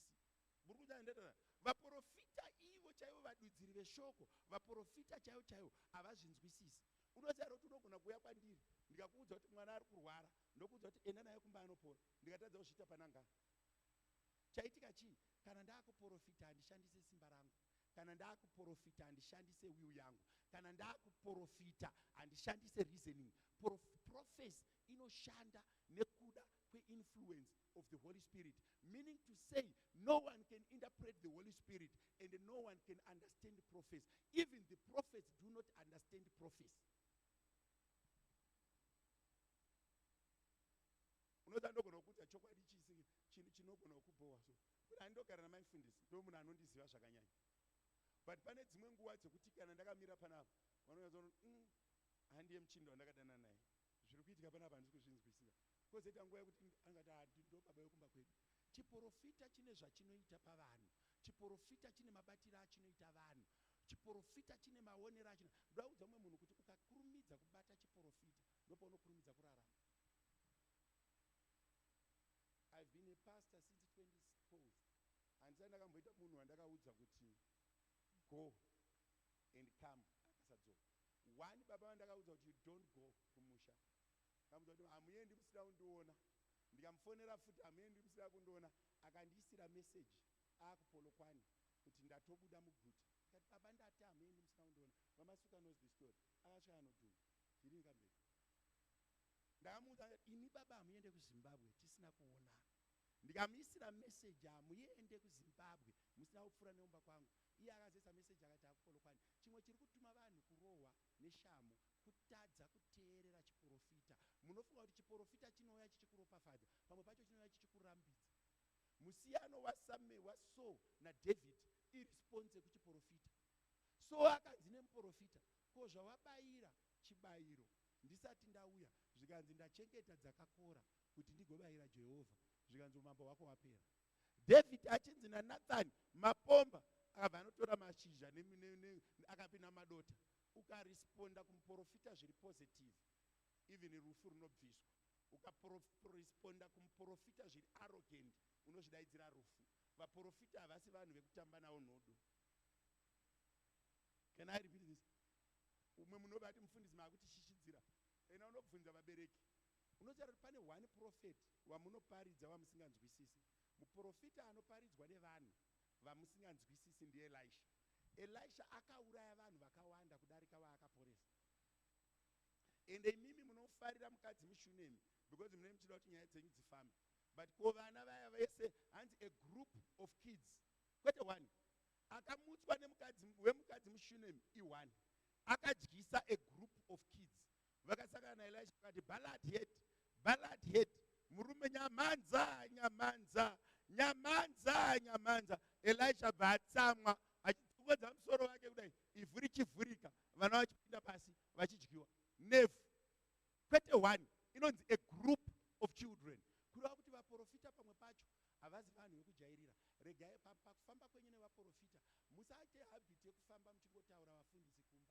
Vaprofita ivo chaivo vadudziri veshoko, vaprofita chaivo havazvinzwisisi. Unoziva kuti unogona kuuya kwandiri ndikakuudza kuti mwana ari kurwara, ndokuudza kuti enda naye kumba anopora, ndikatadza kuzviita pananga. Chaitika chii? Kana ndaakuprofita handishandise simba rangu, kana ndaakuprofita handishandise will yangu, kana ndaakuprofita handishandise reasoning. Prophecy inoshanda nekuda kwe-influence of the Holy Spirit, meaning to say no one can interpret the Holy Spirit and no one can understand prophecy. Even the prophets do not understand prophecy. Unoda ndogona kuudza chokwadi chisi chinogona kubohwa so. Kuti handogara namaifundisi, ndo munhu anondiziva zvakanyanya. But pane dzimwe nguva dzekuti kana ndakamira panapa, vanonyatsona handiye muchinda wandakadana naye. Zviri kuitika panapa handisi kuzvinzwisisa. Kozoita nguva yekuti angati ndo baba yokumba kwedu. Chiprofita chine zvachinoita pavanhu. Chiprofita chine mabatiro achinoita vanhu. Chiprofita chine maonero achinoita. Ndoda kuudza mumwe munhu kuti ukakurumidza kubata chiprofita, ndopaunokurumidza kurarama. I've been a pastor since 2012. handisati ndakamboita munhu wandakaudza kuti go and come akasadzoka. One baba vandakaudza kuti you don't go kumusha, ndakamuudza kuti hamuendi musina kundiona, ndikamufonera futi hamuendi musina kundiona, akandiisira message akupolokwani kuti ndatobuda muguta. Kati baba ndati hamuendi musina kundiona, Mamasuka knows the story. Akasvika anodhuma zviri ngamberi. Ndakamuudza ini baba hamuende kuZimbabwe tisina kuonana. Ndikamuisira message hamuende kuZimbabwe musina kupfuura neumba kwangu. Iye akazoisa message akati akupolokwani. Chimwe chiri kutuma vanhu kurohwa neshamo kutadza kuteerera chiporofita. Munofunga kuti chiporofita chinouya chichikuropafadza, pamwe pacho chinouya chichikurambidza. Musiyano wa Saul naDavid iresponse kuchiporofita. Saul akanzi nemuprofita, ko zvawabayira chibayiro ndisati ndauya zvikanzi ndachengeta dzakakora kuti ndigobayira Jehovha, zvikanzi umambo wako wapera. David achinzi naNathani mapomba akabva anotora mashizha akapinda madota. Ukaresponda kumuprofita zviri positive, even rufu runobviswa. Ukaresponda kumuprofita zviri arrogant, unozvidaidzira rufu. Vaprofita havasi vanhu vekutamba navo nhodo. Can I repeat this? Umwe munobati mufundisi maakuti shishidzira. Ena unobvunza vabereki. Unoziva kuti pane one prophet wamunoparidza wamusinganzwisisi. Muprofita anoparidzwa nevanhu vamusinganzwisisi ndiye Elisha. Elisha akauraya vanhu vakawanda kudarika vaakaporesa. Ende imimi munofarira mukadzi muShunemi because munenge muchida kuti nyaya dzenyu dzifambe. But ko vana vaya vese hanzi a group of kids, kwete one, akamutswa wemukadzi muShunemi i1, akadyisa a group of kids. Vakasakana naElisha vakati ballad head, murume nyamanza nyamanza nyamanza nyamanza. Elisha bhatsamwa achitsukodza musoro wake kudai ivhu richivhurika, vana vachipinda pasi vachidyiwa. Nefu kwete one, inonzi a group of children. Kureva kuti vaprofita pamwe pacho havazi vanhu vekujairira. Regai pakufamba kwenyu nevaprofita musaite habit yekufamba muchingotaura vafundisi kumba.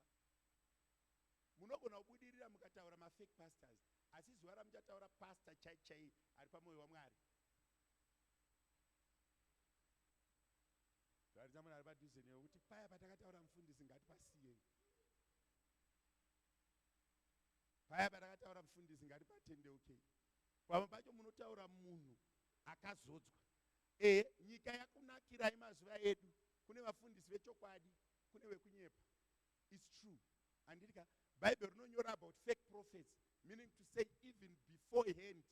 Munogona kubudirira mukataura mafake pastors, asi zuva ramuchataura pastor chai ari pamwoyo waMwari. Zvaridza munhu ari padhuze newe kuti paya patakataura mufundisi ngatipasiyei. Paya patakataura mufundisi ngatipatendeukei. Pamwe pacho munotaura munhu akazodzwa. Nyika yakunakirai mazuva edu. Kune vafundisi vechokwadi, kune vekunyepa. It's true. Andika Bible rinonyora about fake prophets, meaning to say even beforehand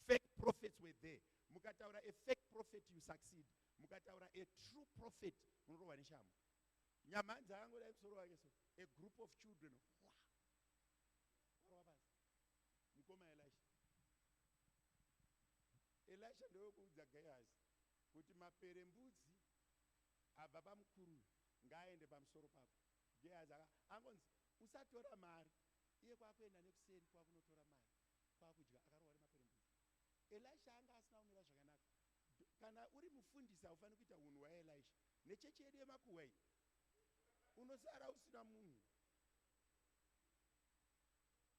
fake prophets were there. Mukataura a fake prophet you succeed. Mukataura a true prophet unorohwa neshamo. Nyamanza angodai musoro wake so. A group of children. Wow. Mukoma Elisha ndokuudza Gehazi kuti maperembudzi abva pamukuru ngaaende pamusoro pako. Gehazi angonzi usatora mari, iye kwakuenda nekuseri kwakunotora mari kwakudya, akarohwa nemaperembudzi. Elisha anga asina kumira zvakanaka. Kana uri mufundisi haufani kuita unhu waElisha. Nechechi yedu yemakuhwa iyi unosara usina munhu.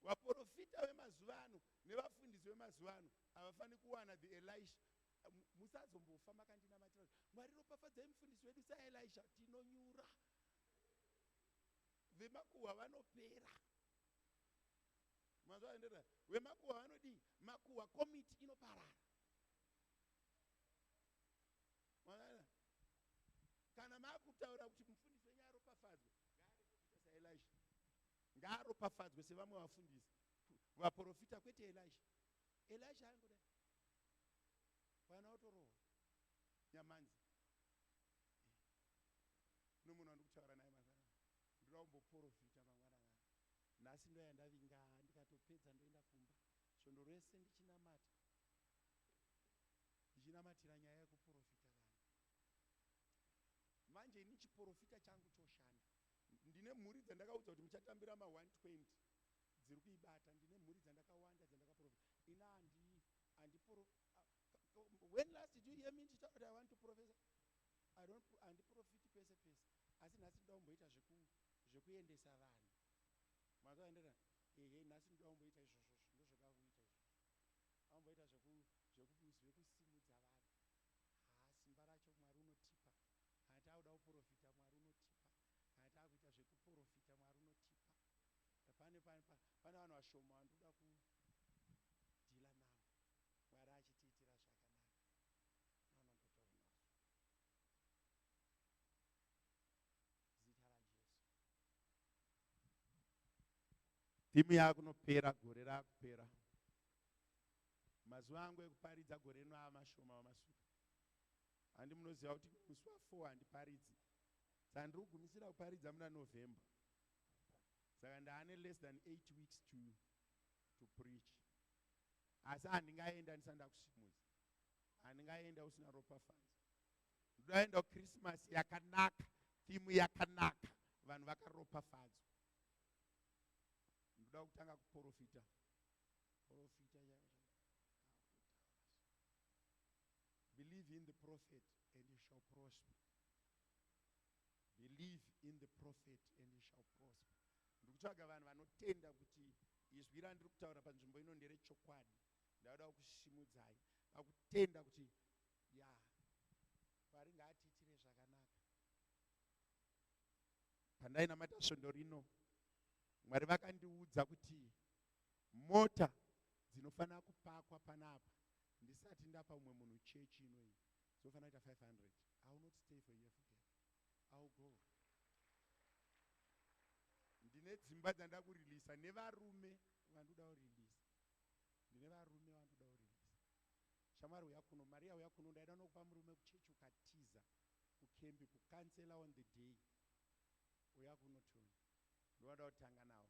Vaprofita vemazuva ano nevafundisi vemazuva ano havafani kuwana the Elisha. Musazombofa makandinamatira Mwari ropafadzai mufundisi wedu saElisha, tinonyura. Vemakuhwa vanopera. Mazuva endera vemakuhwa vanodii? Makuhwa komiti inoparara. Kana makutaura kuti mufundisi wenyu aropafadzwe, ngaaropafadzwe saElisha. Ngaaropafadzwe sevamwe vafundisi. Vaprofita kwete Elisha. Elisha angoda vana otorohwa nyamanzi. Nomunhu andikutaura naye mazana. Ndoda kumboprofita mangwanani. Nhasi ndoya ndavinga ndikatopedza ndoenda kumba. Svondo rese ndichinamata. Ndichinamatira nyaya yekuprofita vanhu. Manje ini chiporofita changu choshanda. Ndine mhuri dzandakaudza kuti muchatambira ma120 dziri kuibata. Ndine mhuri dzandakawanda dzandakaprofita. Ina when last did you hear me talk that I want to professor? I don't andiprofiti pese pese. Asi nhasi ndaumboita zvekuendesa vanhu. Mazuva endera nhasi ndaumboita izvozvo ndozvakakuita izvo. Amboita zvekusimudza vanhu. Simba racho Mwari pane vanhu vashoma vandoda kudhila navo, Mwari achitiitira zvakanaka anongotaura nazvo. Zita raJesu. Timu yakunopera, gore rakupera. Mazuva angu ekuparidza gore rino amashoma wamasuka. Handi munoziva kuti musi wa4 handiparidzi. Saka ndiri kugumisira kuparidza muna November. Saka ndaane less than 8 weeks to preach. Asi handingaenda ndisanda kusimudza. Handingaenda usina ropafadzo. Ndoenda Christmas yakanaka, timu yakanaka, vanhu vakaropafadzwa. Ndoda kutanga kuprofita. Believe in the prophet and you shall prosper. Believe in the prophet and you shall prosper. Ndikutsvaga vanhu vanotenda kuti izwi randiri kutaura panzvimbo ino nderechokwadi. Ndauda kusimudzai pakutenda kuti Mwari ngaatiitire zvakanaka. Pandainamata svondo rino, Mwari vakandiudza kuti mota dzinofanira kupakwa panapa ndisati ndapa umwe munhu chechi inoyi dzinofanira kuita 500. I will not stay for a year forget. I will go. Ndine dzimba dzandida kuririsa nevarume vandoda kuririsa. Ndine varume vandoda kuririsa. Shamwari uya kuno, Maria uya kuno, ndaida nokupa murume kuchechi ukatiza kukembi kukansela on the day. Uya kuno tuni. Ndoda kutanga nawo.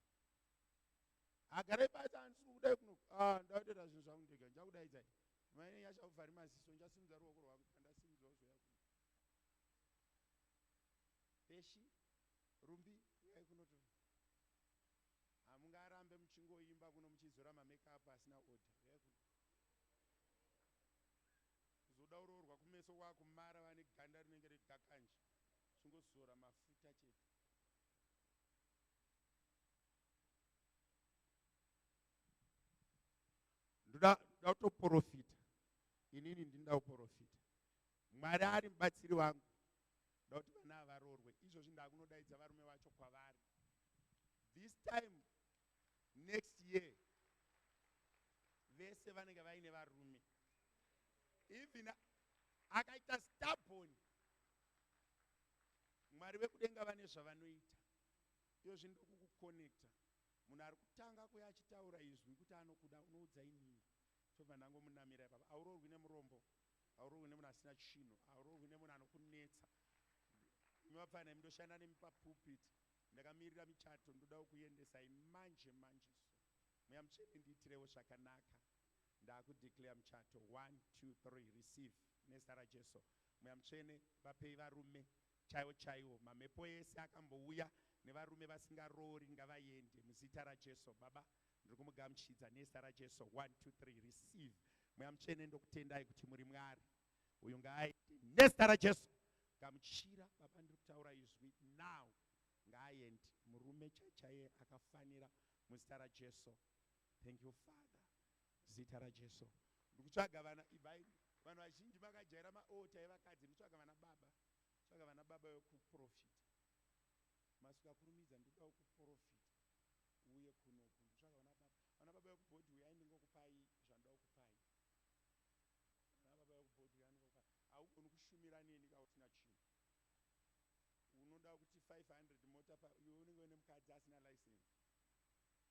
Agare basi handisi kudai kuno. Ndatoita zvinhu zvangu ndega. Ndichakudaidza. Maine yachavhari maziso ndichasimudza ruoko rwangu pandasimudzawo zoya kuno. Peshi rumbi uyai kuno tuni. Hamungarambe muchingoimba kuno muchizora mamakeup asina order. Uyai kuno. Kuzoda uroorwa kumeso kwako mara vane ganda rinenge regakanje. Chingozora mafuta chete. Ndoda kutoprofita. Inini ndinda kuprofita. Mwari ari mubatsiri wangu. Ndoda kuti vana varoorwe. Izvozvi ndakunodaidza varume vacho kwavari. This time next year vese vanenge vaine varume. Even akaita stubborn. Mwari vekudenga vane zvavanoita. Izvozvi ndokukuconnecta. Munhu ari kutanga kuya achitaura izwi kuti anokuda unoudza inini. Tobva ndangomunamira ipapa. Auroorwi nemurombo. Auroorwi nemunhu asina chinhu. Auroorwi nemunhu anokunetsa. Imi vapfana mundoshanda nemi papulpit. Ndakamirira michato ndoda kuendesai manje so. Mweya Mutsvene ndiitirewo zvakanaka. Ndakudeclare michato 1 2 3 receive nezita raJesu. Mweya Mutsvene vapei varume chaiwo mamepo ese akambouya nevarume vasingaroori ngavaende muzita raJesu. Baba ndiri kumugamuchidza nezita raJesu. 1 2 3 receive. Mweya Mutsvene ndokutendai kuti muri Mwari. Uyu ngaaende nezita raJesu. Gamuchira baba ndiri kutaura izwi now. Ngaaende murume chaiye akafanira muzita raJesu. Thank you Father. Zita raJesu. Ndikutsvaga vana ibai vanhu vazhinji vakajaira maota evakadzi. Ndikutsvaga vana baba. Tsvaga vana baba vekuprofita. Masuka kurumidza ndoda kuprofita. Uye kunoku nditsvaga vana baba. Vana baba vekubhodhi uyai ndingokupai zvandoda kukupai. Vana baba vekubhodhi uyai ndingokupai. Haugoni kushumira neni kana usina chinhu. Unoda kuti 500 mota iwe unenge une mukadzi asina license. Zvinofana.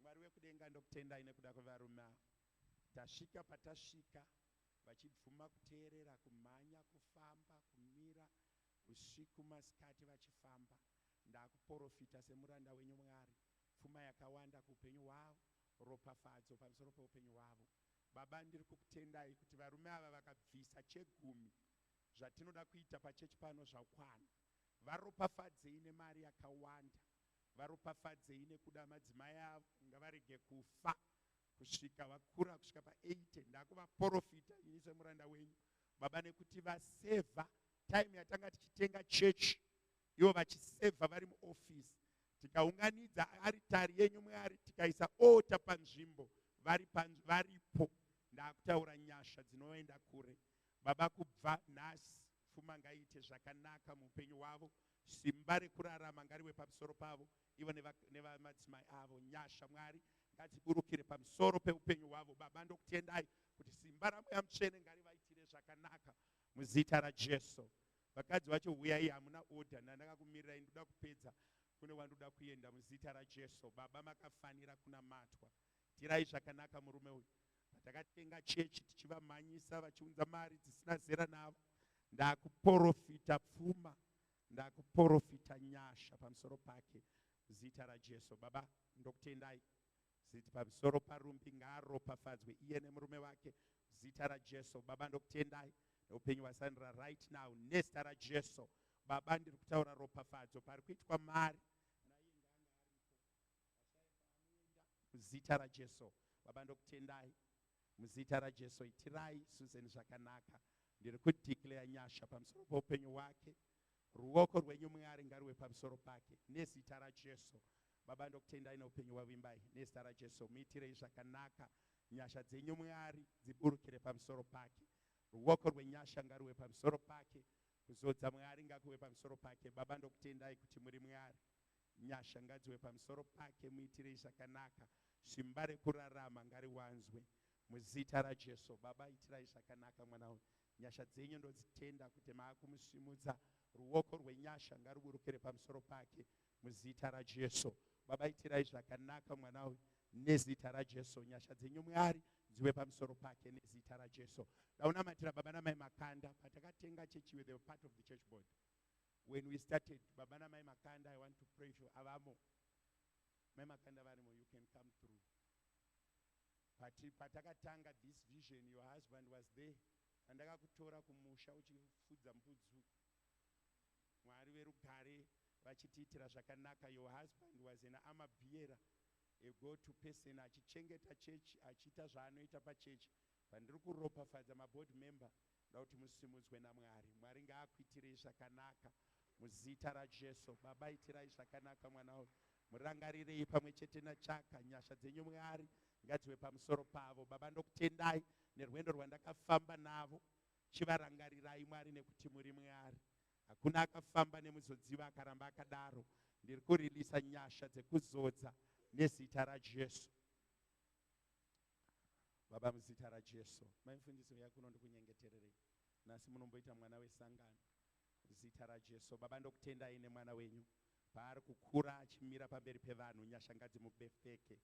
Mwari wekudenga ndokutendai nekuda kwevarume ava. Tasvika patasvika vachibvuma kuteerera, kumhanya, kufamba, kumira, usiku masikati vachifamba. Ndakuprofita semuranda wenyu Mwari. Pfuma yakawanda kuupenyu hwavo, ropafadzo pamusoro peupenyu hwavo. Baba ndiri kukutendai kuti varume ava vakabvisa chegumi zvatinoda kuita pachechi pano zvakwana. Varopafadzei nemari yakawanda. Varopafadzei nekuda madzimai avo ngavarege kufa kusvika vakura kusvika pa80. Ndakuvaprofita ini semuranda wenyu baba nekuti vasevha time yatanga tichitenga chechi, ivo vachisevha vari muofisi. Tikaunganidza aritari yenyu Mwari tikaisa ota panzvimbo varipo. Ndakutaura nyasha dzinoenda kure baba. Kubva nhasi pfuma ngaite zvakanaka muupenyu hwavo. simba rekurarama ngariwe pamusoro pavo ivo nevamadzimai avo. Nyasha Mwari ngadziburukire pamusoro peupenyu hwavo. Baba ndokutendai kuti simba ramweya mutsvene ngarivaitire zvakanaka muzita raJesu. Vakadzi vacho huyai, hamuna order, ndandakakumirirai, ndoda kupedza kune wandoda kuenda muzita raJesu. Baba makafanira kunamatwa, tirai zvakanaka murume uyu. Patakatenga chechi tichivamhanyisa vachiunza mari dzisina zera navo, ndakuprofita pfuma, ndakuprofita nyasha pamusoro pake muzita raJesu. Baba ndokutendai ziti pamusoro parumbi ngaaropafadzwe iye nemurume wake muzita raJesu. Baba ndokutendai neupenyu hwaSandra right now nezita raJesu. Baba ndiri kutaura ropafadzo pari kuitwa mari naiye nganga aripo vashaipanoenda muzita raJesu. Baba ndokutendai muzita raJesu. Itirai Susan zvakanaka. Ndiri kudeclare nyasha pamusoro poupenyu hwake. Ruoko rwenyu Mwari ngariwe pamusoro pake nezita raJesu. Baba ndokutendai neupenyu hwavimbai nezita raJesu. Muitirei zvakanaka. Nyasha dzenyu Mwari dziburukire pamusoro pake. Ruoko rwenyasha ngariwe pamusoro pake. Kuzodza Mwari ngakuwe pamusoro pake. Baba ndokutendai kuti muri Mwari. Nyasha ngadziwe pamusoro pake. Muitirei zvakanaka. Simba rekurarama ngariwanzwe muzita raJesu. Baba itirai zvakanaka mwana uyu. Nyasha dzenyu ndodzitenda kuti maakumusimudza. Ruoko rwenyasha ngaruburukire pamusoro pake muzita raJesu. Baba itirai zvakanaka mwana uyu nezita raJesu. Nyasha dzenyu Mwari dziwe pamusoro pake nezita raJesu. Daunamatira baba namai Makanda patakatenga chechiwe, they were part of the church board. When we started, baba namai Makanda, I want to pray for avamo. Mai Makanda varimo, you can come through. Patakatanga this vision, your husband was there. Andakakutora kumusha uchifudza mbudzi. Mwari verugare vachitiitira zvakanaka. Your husband was an armor bearer, a go-to person, achichengeta chechi, achiita zvaanoita pachechi. Pandiri kuropafadza maboard member, ndauti musimudzwe naMwari. Mwari ngaakuitirei zvakanaka muzita raJesu. Baba itirai zvakanaka mwana uyu. Murangarirei pamwe chete nachaka. Nyasha dzenyu Mwari ngadziwe pamusoro pavo. Baba ndokutendai nerwendo rwandakafamba navo. Chivarangarirai Mwari nekuti muri Mwari. Hakuna akafamba nemuzodziva akaramba akadaro. Ndiri kuririsa nyasha dzekuzodza nezita raJesu. Baba muzita raJesu. Maimfundiso yakuno ndikunyengetererei. Nasi munomboita mwana wesangano muzita raJesu. Baba ndokutendai nemwana wenyu paari kukura achimira pamberi pevanhu. Nyasha ngadzimubefeke.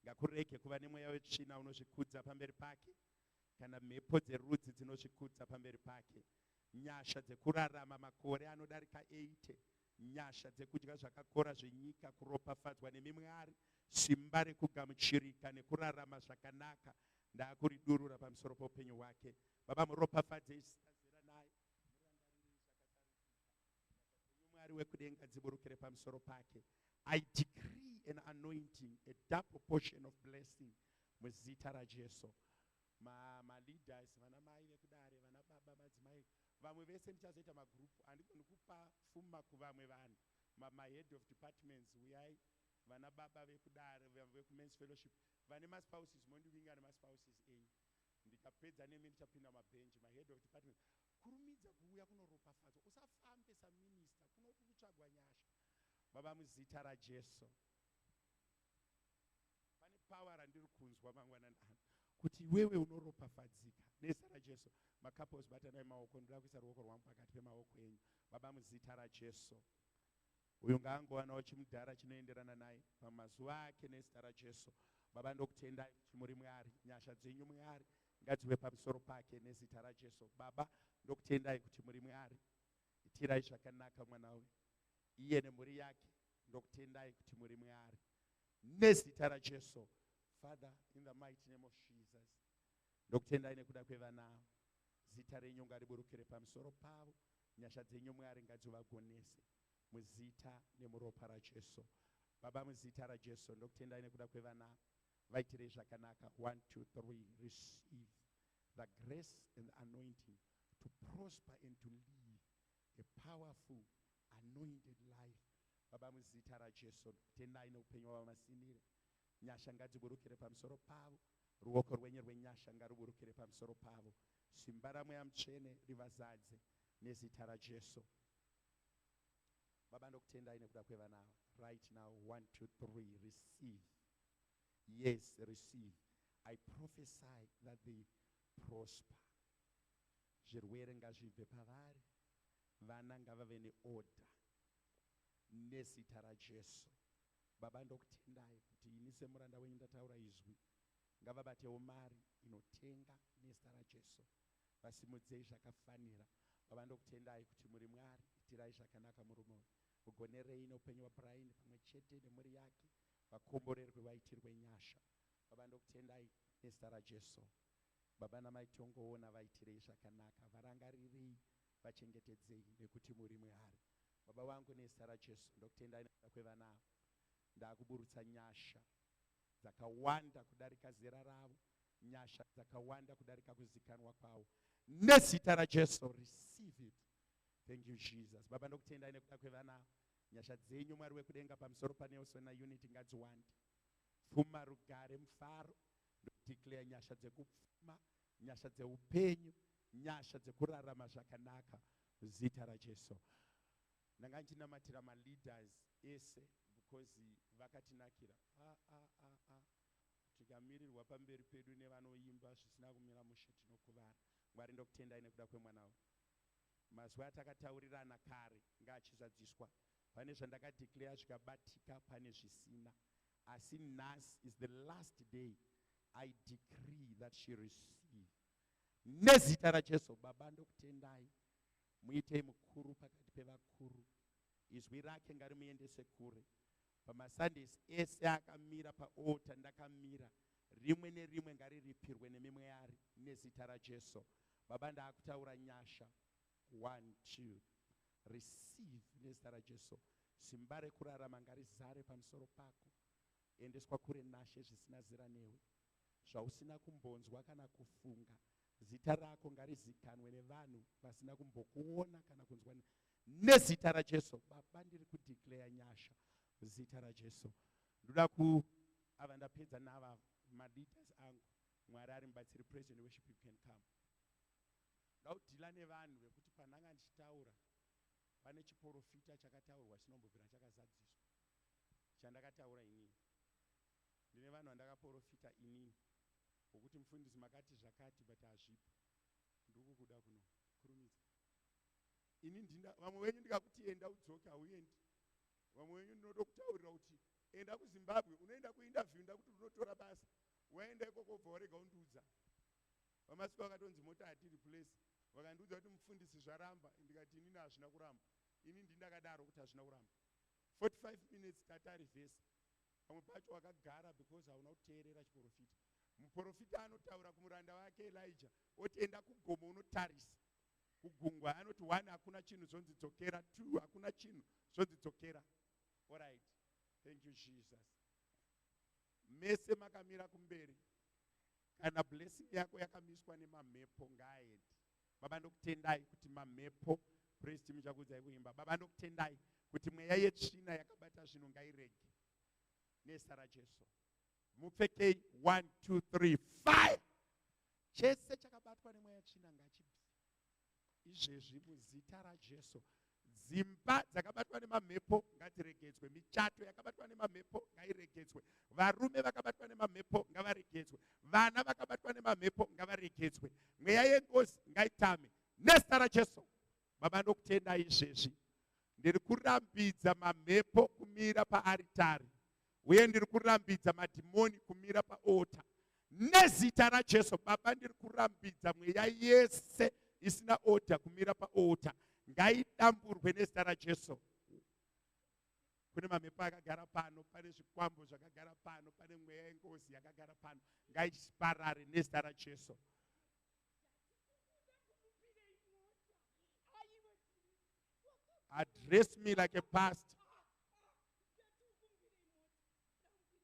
Ngakurege kuva nemweya wetsvina unozvikudza pamberi pake, kana mhepo dzerudzi dzinozvikudza pamberi pake. Nyasha dzekurarama makore anodarika 80. Nyasha dzekudya zvakakora zvenyika, kuropafadzwa nemimwari, simba rekugamuchirika nekurarama zvakanaka, ndakuridurura pamusoro poupenyu hwake. Baba muropafadzei zera naye, murangarirei zvakatarisika. Mwari wekudenga dziburukire pamusoro pake. I decree an anointing, a double portion of blessing muzita raJesu. Ma-leaders, vana mai vekudare, vana baba, madzimai, vamwe vese ndichazoita magrupu. Andigoni kupa pfuma kuvamwe vanhu. Ma-head of departments, uyai, vana baba vekudare, veku-men's fellowship. Vane ma-spouses, mondivinga nema-spouses enyu. Ndikapedza nemi ndichapinda mabhenji, ma-head of departments. Kurumidza kuuya kunoropafadzwa. Usafambe saminister, kunoti kutsvagwa nyasha. Baba muzita raJesu. Pane power randiri kunzwa mangwanani ano kuti wewe unoropafadzika nezita raJesu. Makapos batanai maoko, ndoda kuisa ruoko rwangu pakati pemaoko enyu. Baba muzita raJesu. Uyu ngaangowanawo chimudhara chinoenderana naye pamazuva ake nezita raJesu. Baba ndokutendai kuti muri Mwari. Nyasha dzenyu Mwari ngadziwe pamusoro pake nezita raJesu. Baba ndokutendai kuti muri Mwari. Itirai zvakanaka mwana uyu. Iye nemhuri yake ndokutendai kuti muri Mwari nezita raJesu. Father, in the mighty name of Jesus, ndokutendai nekuda kwevana. Zita renyu ngariburukire pamusoro pavo. Nyasha dzenyu Mwari ngadzivagonese muzita nemuropa raJesu. Baba muzita raJesu ndokutendai nekuda kwevana. Vaitirei zvakanaka. 1, 2, 3. Receive the grace and the anointing to prosper and to live a powerful anointed life. Baba muzita raJesu tendai neupenyu wavamasinire. Nyasha ngadziburukire pamusoro pavo. Ruoko rwenyu rwenyasha ngaruburukire pamusoro pavo. Simba ramweya mutsvene rivazadze nezita raJesu. Baba ndokutendai nekuda kwevana ava. Right now, 1, 2, 3, receive. Yes, receive. I prophesy that they prosper. Zvirwere ngazvibve pavari. Vana ngavave neorder. Nezita raJesu. Baba ndokutendai kuti ini semuranda wenyu ndataura izwi. Ngavabatewo mari inotenga nezita raJesu. Vasimudzei zvakafanira. Baba ndokutendai kuti muri Mwari, itirai zvakanaka murume uyu. Mugonerei noupenyu waBrain pamwe chete nemhuri yake. Vakomborerwe vaitirwe nyasha. Baba ndokutendai nezita raJesu. Baba namai tongoona vaitirei zvakanaka. Varangarirei, vachengetedzei nekuti muri Mwari. Baba wangu nezita raJesu ndokutendai nekuda kwevana ava. Ndakuburutsa nyasha dzakawanda kudarika zera ravo, nyasha dzakawanda kudarika kuzikanwa kwavo. Nezita raJesu, receive it. Thank you Jesus. Baba ndokutendai nekuda kwevana ava. Nyasha dzenyu Mwari wekudenga pamusoro paNelson na unity ngadziwande. Pfuma, rugare, mufaro. Ndodeclare nyasha dzekupfuma, nyasha dzeupenyu, nyasha dzekurarama zvakanaka. Zita raJesu. Ndanga ndinamatira leaders ese because vakatinakira. Tikamirirwa pamberi pedu nevanoimba zvisina kumira mushe tinokuvara. Mwari ndokutendai nekuda kwemwana uyu. Mazuva atakataurirana kare ngaachizadziswa. Pane zvandakadeclare zvikabatika, pane zvisina. Asi nhasi is the last day. I decree that she receive. Nezita raJesu. Baba ndokutendai. Muitei mukuru pakati pevakuru. Izwi rake ngarimuendese kure. PamaSundays ese akamira paota ndakamira. Rimwe nerimwe ngariripirwe nemimwe yari. Nezita raJesu. Baba ndakutaura nyasha. 1, 2. Receive nezita raJesu. Simba rekurarama ngarizare pamusoro pako. Endeswa kure nashe zvisina zera newe. Zvausina kumbonzwa kana kufunga. Zita rako ngarizikanwe nevanhu vasina kumbokuona kana kunzwa. Nezita raJesu. Baba ndiri kudeclare nyasha. Zita raJesu. Ndoda ava ndapedza nava maleaders angu. Mwari ari mubatsiri, praise and worship, you can come. Ndaudhila nevanhu vekuti pandanga ndichitaura pane chiporofita chakataurwa chinombobvira chakazadziswa. Chandakataura inini. Ndine vanhu vandakaporofita inini. Wokuti mufundisi makati zvakati but hazvipo. Ndiri kuda kunokurumidza. Ini vamwe venyu ndikakuti enda udzoka hauendi. Vamwe venyu ndinoda kutaurira kuti enda kuZimbabwe, unoenda kuinterview ndakuti unotora basa. Waenda ikoko ubva warega undiudza. Vamasiku vakatonzi mota hatiri place. Vakandiudza kuti mufundisi zvaramba. Ndikati inini hazvina kuramba. Ini ndakadaro kuti hazvina kuramba. 45 minutes tatari vhesi. Pamwe pacho wakagara because hauna kuteerera chiporofita. Muprofita anotaura kumuranda wake Elijah oti enda kugomo unotarisa. Kugungwa anoti 1 hakuna chinhu zonzidzokera, 2 hakuna chinhu zonzidzokera. All right. Thank you Jesus. Mese makamira kumberi. Kana blessing yako yakamiswa nemamhepo ngaaende. Baba ndokutendai kuti mamhepo, praise team chakudzai kuimba. Baba ndokutendai kuti mweya yetsvina yakabata zvinhu ngairege. Nezita raJesu. Mupfekei 1, 2, 3, 5. Chese chakabatwa nemweya yetsvina ngachibve. Izvezvi muzita raJesu. Dzimba dzakabatwa nemamhepo ngadziregedzwe. Michato yakabatwa nemamhepo ngairegedzwe. Varume vakabatwa nemamhepo ngavaregedzwe. Vana vakabatwa nemamhepo ngavaregedzwe. Mweya yengozi ngaitame. Nezita raJesu. Baba ndokutendai izvezvi. Ndiri kurambidza mamhepo kumira paaritari. Uye ndiri kurambidza madhimoni kumira paota. Nezita raJesu. Baba ndiri kurambidza mweya yese isina ota kumira paota. Ngaidamburwe nezita raJesu. Kune mamhepo akagara pano, pane zvikwambo zvakagara pano, pane mweya yengozi yakagara pano. Ngaiparare nezita raJesu. Address me like a pastor.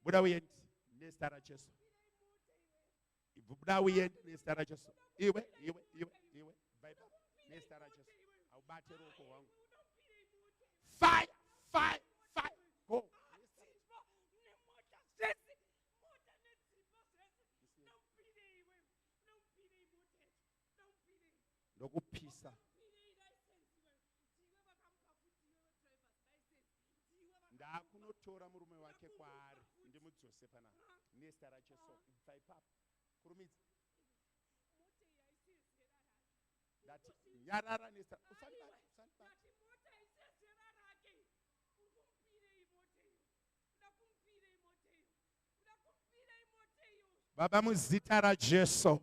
Buda uyendi nezita raJesu. Buda uyendi nezita raJesu. Iwe. Bye bye. Nezita raJesu. Aubate roko wangu. Fire. Go. Ndokupisa. akunotora murume wake kwaari ndimudzose pana nezita rajesu ibva ipapo kurumidza ndati nyarara nezita usandibata baba muzita rajesu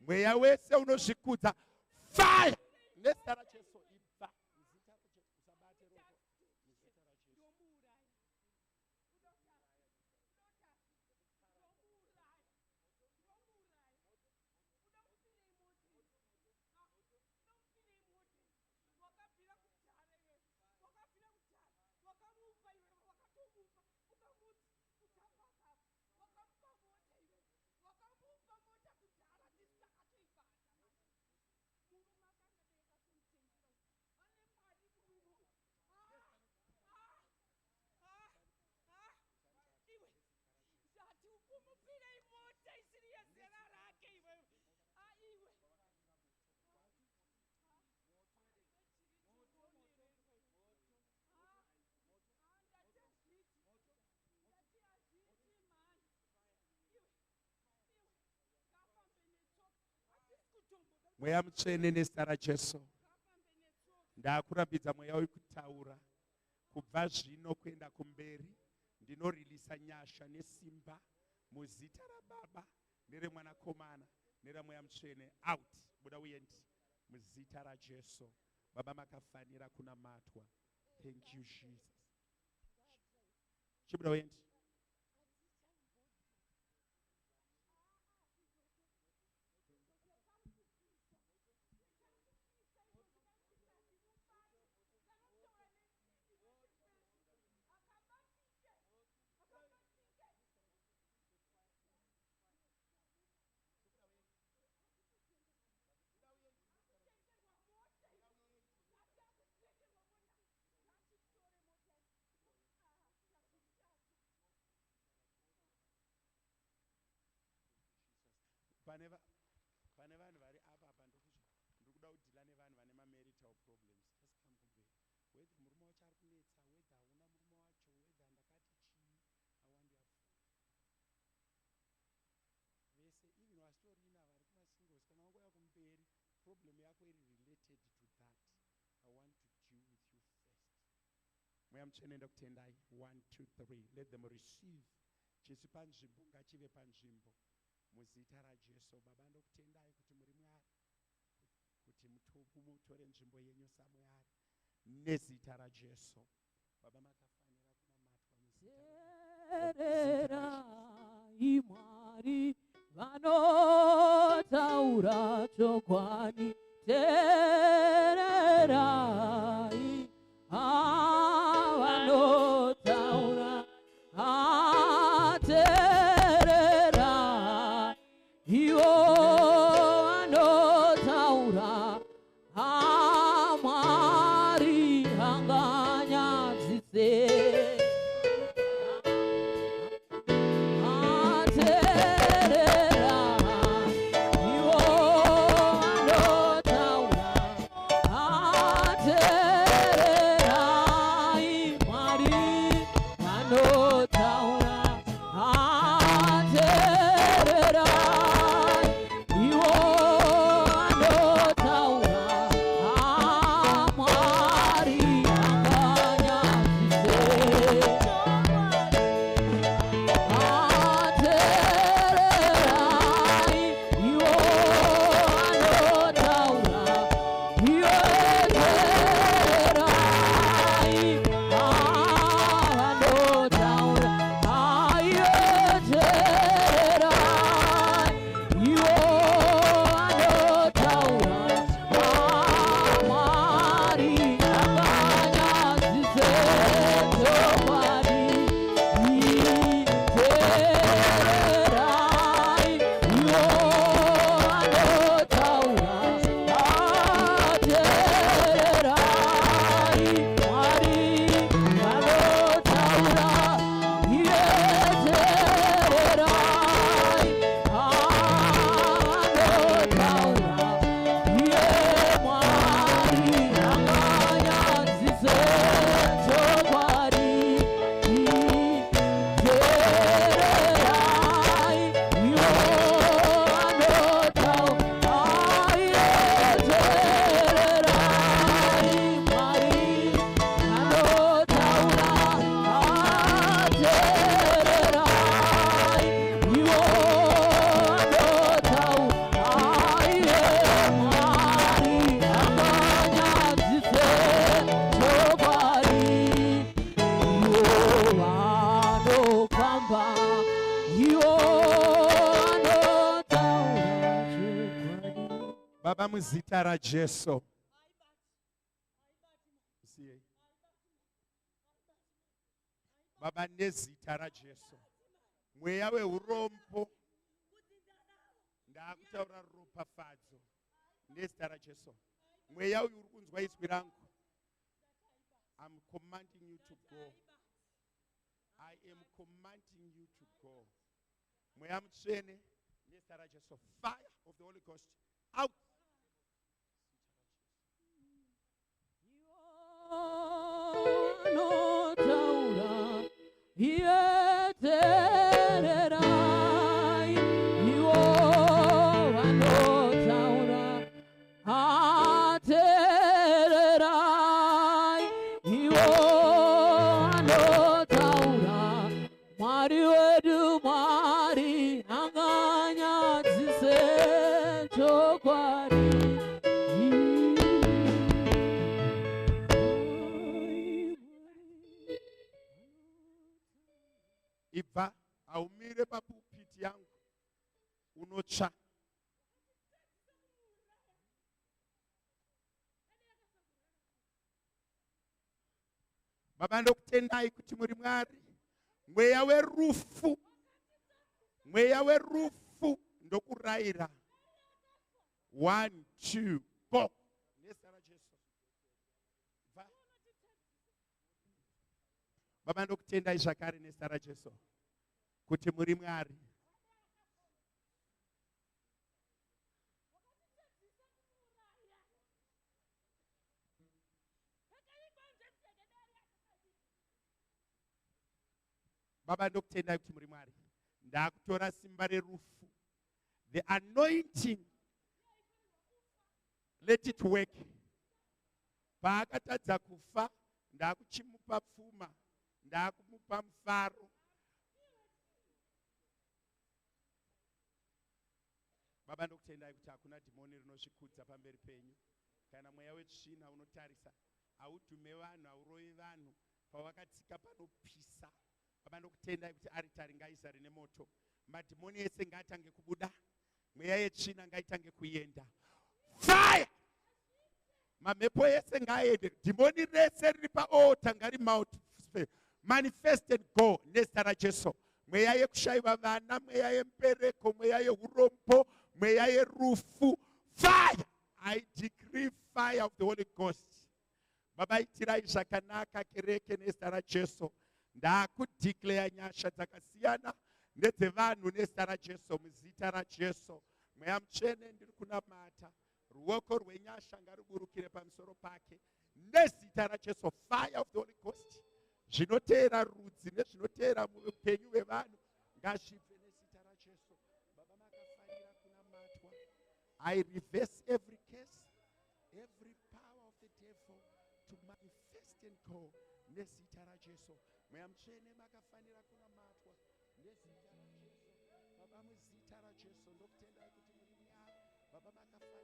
mweya wese unozvikudza fire nezita rajesu ibva muzita rajesu usabate roko muzita rajesu mweya mutsvene nezita rajesu ndakurambidza mweya wekutaura kubva zvino kuenda kumberi ndinorilisa nyasha nesimba muzita rababa neremwanakomana neramweya mutsvene out buda uyendi muzita rajesu baba makafanira kunamatwa thank you jesus chibuda uyendi pane vanhu vari apa apa ndikuda kudhila nevanhu vane mamarital problems tasikamukumberi wedha murume wacho ari kunetsa wedha hauna murume wacho wedha ndakati chii awandiafu vese even wasitorina vari kumasingles kana wangoya kumberi problem yako iri related to that I want to deal with you first mweya mutsvene ndakutendai 1 2 3 let them receive jesu panzvimbo ngachive panzvimbo muzita rajesu baba ndokutendai kuti muri mwari kuti mutore nzvimbo yenyu samwari nezita rajesu baba makafanira kunamatwa tererai mwari vanotaura chokwadi tererai vanotaura tererai ivo vanotaura mwari hanganyadzise Baba muzita raJesu. Siye. Baba nezita raJesu. Mweya weurombo ndakutaura ropafadzo nezita raJesu. Mweya uyu uri kunzwa izwi rangu. I'm commanding you to go. I am commanding you to go. Mweya mutsvene nezita raJesu. Fire of the Holy Ghost. Out. Anotaura, yetererai, iwo anotaura, atererai, iwo anotaura, Mwari wedu Mwari, anganyadzise chokwadi. Ibva aumire papulpiti yangu unotsva. Baba ndokutendai kuti muri Mwari. Mweya werufu, mweya werufu ndokurayira. 1, 2, go. Nezita raJesu. Baba ndokutendai zvakare nezita raJesu kuti muri Mwari. Baba ndokutendai kuti muri Mwari. Ndakutora simba rerufu. The anointing, let it work. Paakatadza kufa, ndakuchimupa pfuma, ndakumupa mufaro. Baba ndokutendai kuti hakuna dhimoni rinosvikudza pamberi penyu. Kana mweya wetsvina unotarisa, hautume vanhu, haurovi vanhu, pawakatsika panopisa. Baba ndokutendai kuti aritari ngaizare nemoto. Madhimoni ese ngaatange kubuda. Mweya yetsvina ngaitange kuenda. Fire! Mamhepo ese ngaaende. Dhimoni rese riri paaltar ngari manifest and go nezita raJesu. Mweya yekushayiwa vana, mweya yembereko, mweya yeurombo, mweya yerufu. Fire! I decree fire of the Holy Ghost. Baba itirai zvakanaka kereke nezita raJesu. Ndakudeclare nyasha dzakasiyana ndedzevanhu nezita raJesu, muzita raJesu. Mweya mutsvene ndiri kunamata. Ruoko rwenyasha ngaruburukire pamusoro pake nezita raJesu. Fire of the Holy Ghost. Zvinoteera rudzi nezvinoteera muupenyu hwevanhu ngazvibve nezita raJesu. Baba makafanira kunamatwa. I reverse every case, every power of the devil to manifest and go nezita raJesu. Mweya mutsvene makafanira kunamatwa nezita raJesu. Baba muzita raJesu ndokutendai kuti muri Mwari. Baba makafanira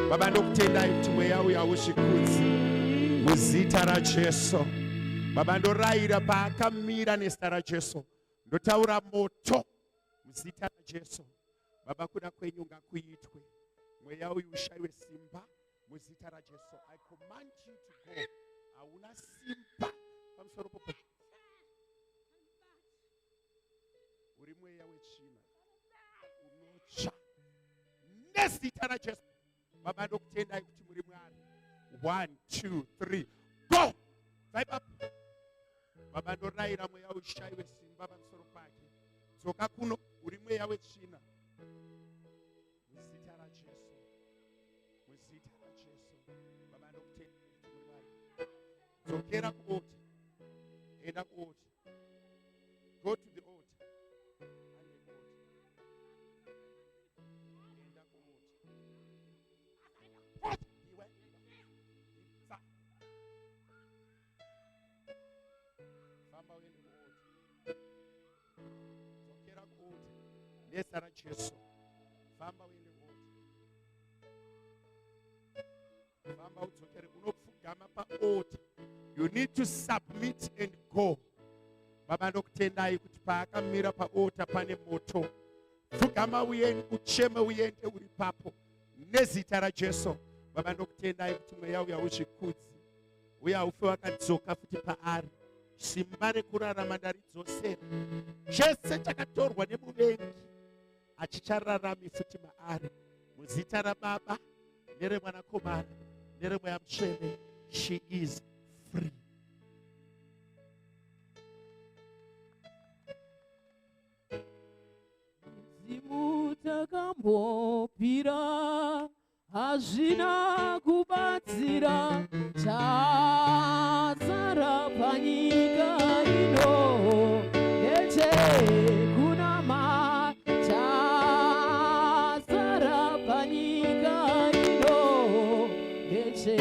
Baba ndokutendai kuti mweya uyu ausvikudzi muzita raJesu. Baba ndorayira paakamira nezita raJesu, ndotaura moto muzita raJesu. Baba kuda kwenyu ngakuitwe, mweya uyu ushayiwe simba muzita raJesu. I command you to go. Hauna simba pamusoro popo. Uri mweya wechina unotsva nezita raJesu. Baba ndokutendai kuti muri Mwari. 1 2 3 go. Vibe up. Baba ndorayira mweya ushayiwe simba pamusoro pake. Dzoka kuno, uri mweya wechina muzita raJesu. Muzita raJesu. Baba ndokutendai kuti muri Mwari. Dzokera kuota. Enda kuota. Go to the altar. Nezita raJesu. Famba uende kuota. Famba udzokere unopfugama paota. You need to submit and go. Baba ndokutendai kuti paakamira paota pane moto. Pfugama uende, ucheme uende uri papo. Nezita raJesu. Baba ndokutendai kuti mweya uyu hauzvikudzi. Uye haufe wakadzoka futi paari. Simba rekurarama ndaridzosera. Chese chakatorwa nemuvengi achichararami futi maari. Muzita raBaba neremwanakomana neremweya mutsvene. She is free. Mzimu takambopira hazvina kubatsira, chazara panyika ino ndechekunama, chazara panyika ino ndeche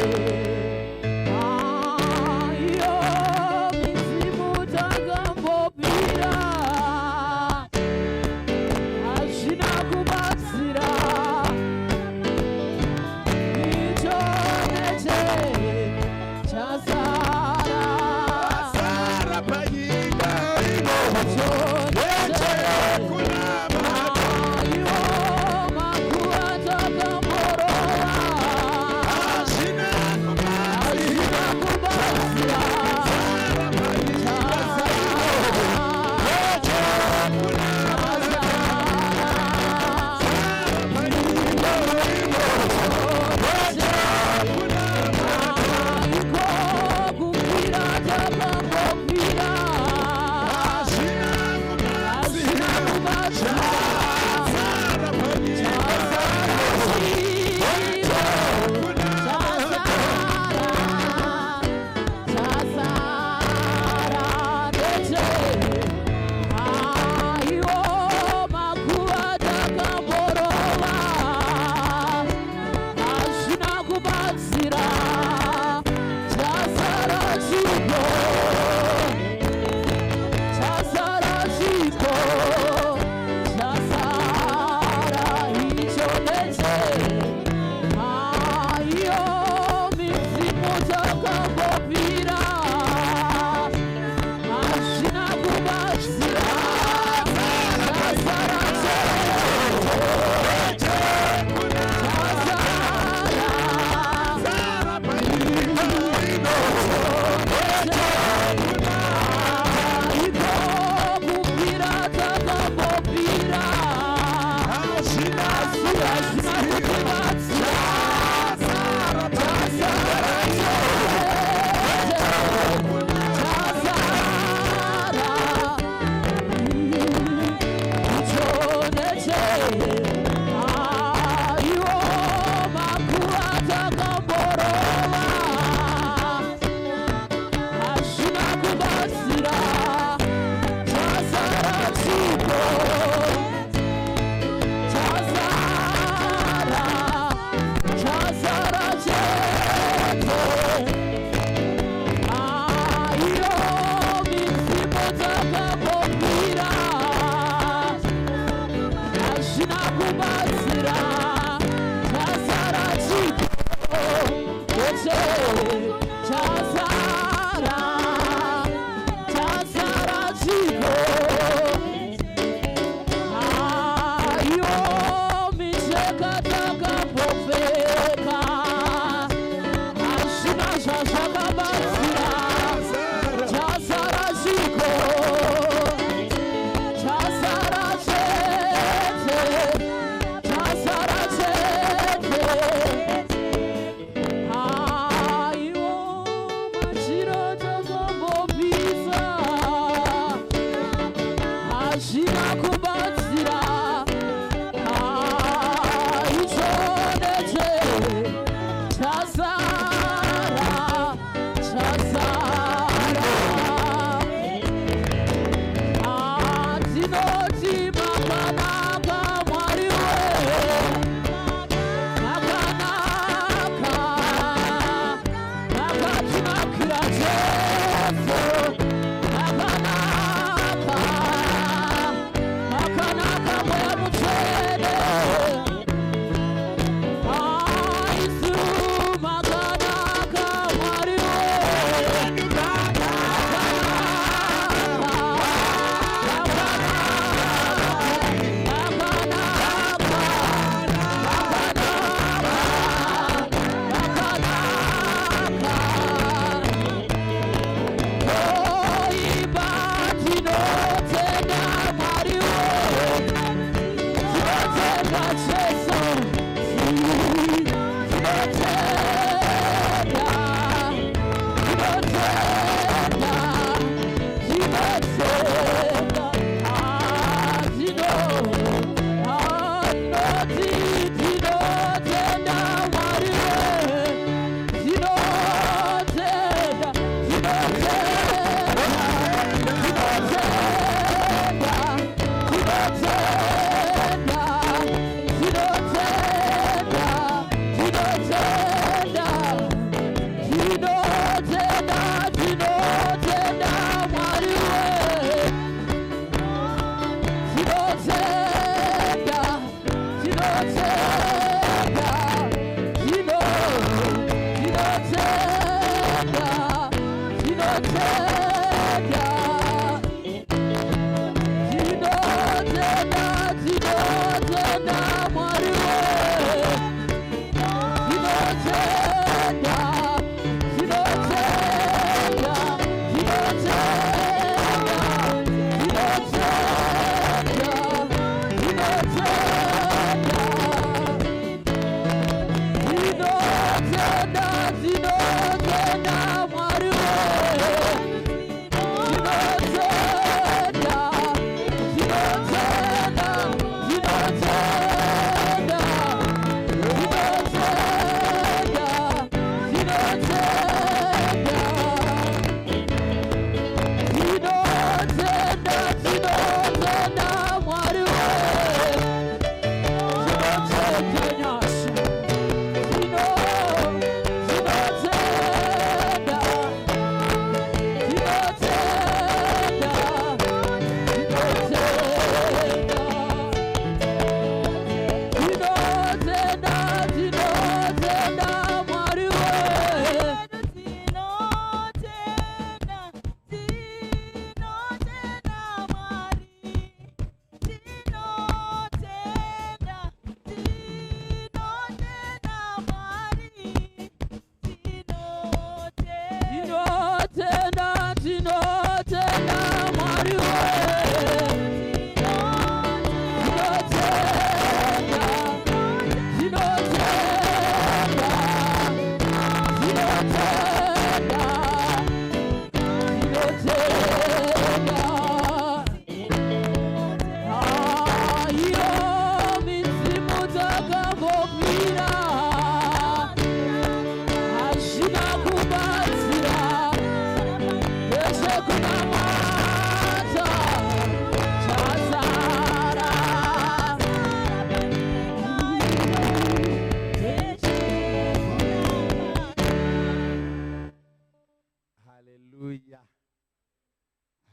Hallelujah.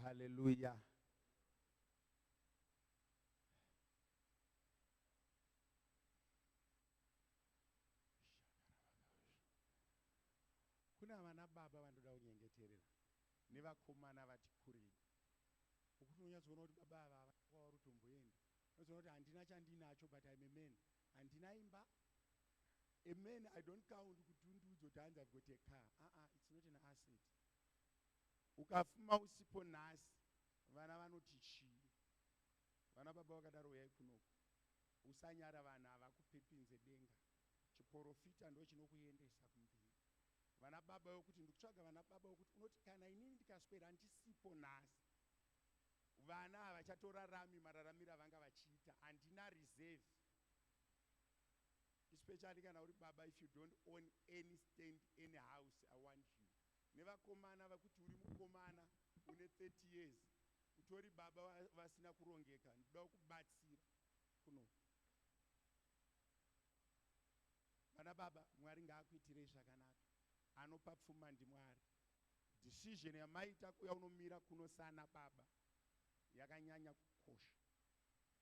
Hallelujah. Kuna vana baba vandoda kunyengeterera nevakomana vati kurei. Ukuti unyazoona kuti baba ava vauri tomboenda. Unozoona kuti handina chandinacho but I'm a man. Handina imba. A man I don't count kuti undiudze kuti hanzi I've got a car. It's not an asset. Ukafuma usipo nhasi vana vanoti chii. Vana baba vakadaro uyai kunoko. Usanyara vana havakupepinze denga. Chiporofita ndo chinokuendesa kumberi. Vana baba yokuti ndikutsvaga vana baba yokuti unoti kana inini ndikaswera ndisipo nhasi vana havachatorarami mararamiro avanga vachiita. Handina reserve. Especially kana uri baba, if you don't own any stand, any house, I want you. Nevakomana vakuti uri mukomana une 30 years utori baba vasina kurongeka ndoda kubatsira kuno. Vana baba, Mwari ngaakuitirei zvakanaka. Anopa pfuma ndiMwari. Decision yamaita yaunomira kunosana baba yakanyanya kukosha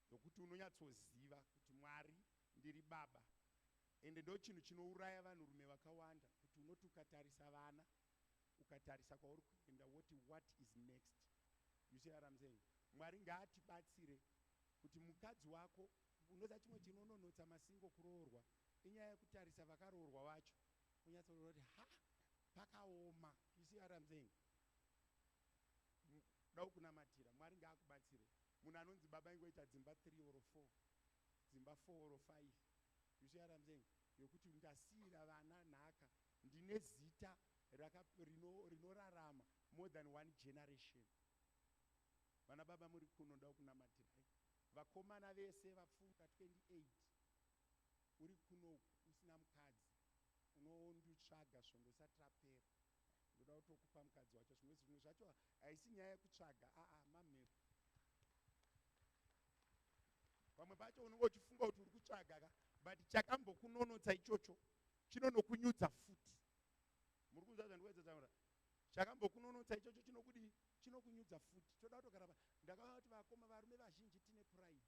yokuti unonyatsoziva kuti Mwari ndiri baba. Ende ndo chinhu chinouraya vanhurume vakawanda kuti unoti ukatarisa vana ukatarisa kwauri kuenda what is next. You see what I'm saying? Mwari ngaatibatsire kuti mukadzi wako unoza chimwe chinononotsa masingo kuroorwa inyaya yekutarisa vakaroorwa vacho unyatsoona kuti pakaoma. You see what I'm saying? Dau kunamatira Mwari ngaakubatsire. Munhu anonzi baba ingoita dzimba 3 or 4 dzimba 4 or 5. You see what I'm saying? Yokuti ndasiyira vana nhaka ndine zita rinorarama more than one generation. Vana baba muri kuno ndoda kunamatirai. Vakomana vese vapfuura 28 uri kuno usina mukadzi unonditsvaga svondo isati rapera. Ndoda kutokupa mukadzi wacho. Zvimwe zvacho haisi nyaya yekutsvaga. Mamhepo. Pamwe pacho unenge uchifunga kuti uri kutsvaga but chakambokunonotsa ichocho chinonokunyudza futi. Muri kunzwa zvandikuedza taura. Chakambokunonotsa ichocho chinokunyudza futi. Toda kutogara pa. Ndakaona kuti varume vazhinji tine pride.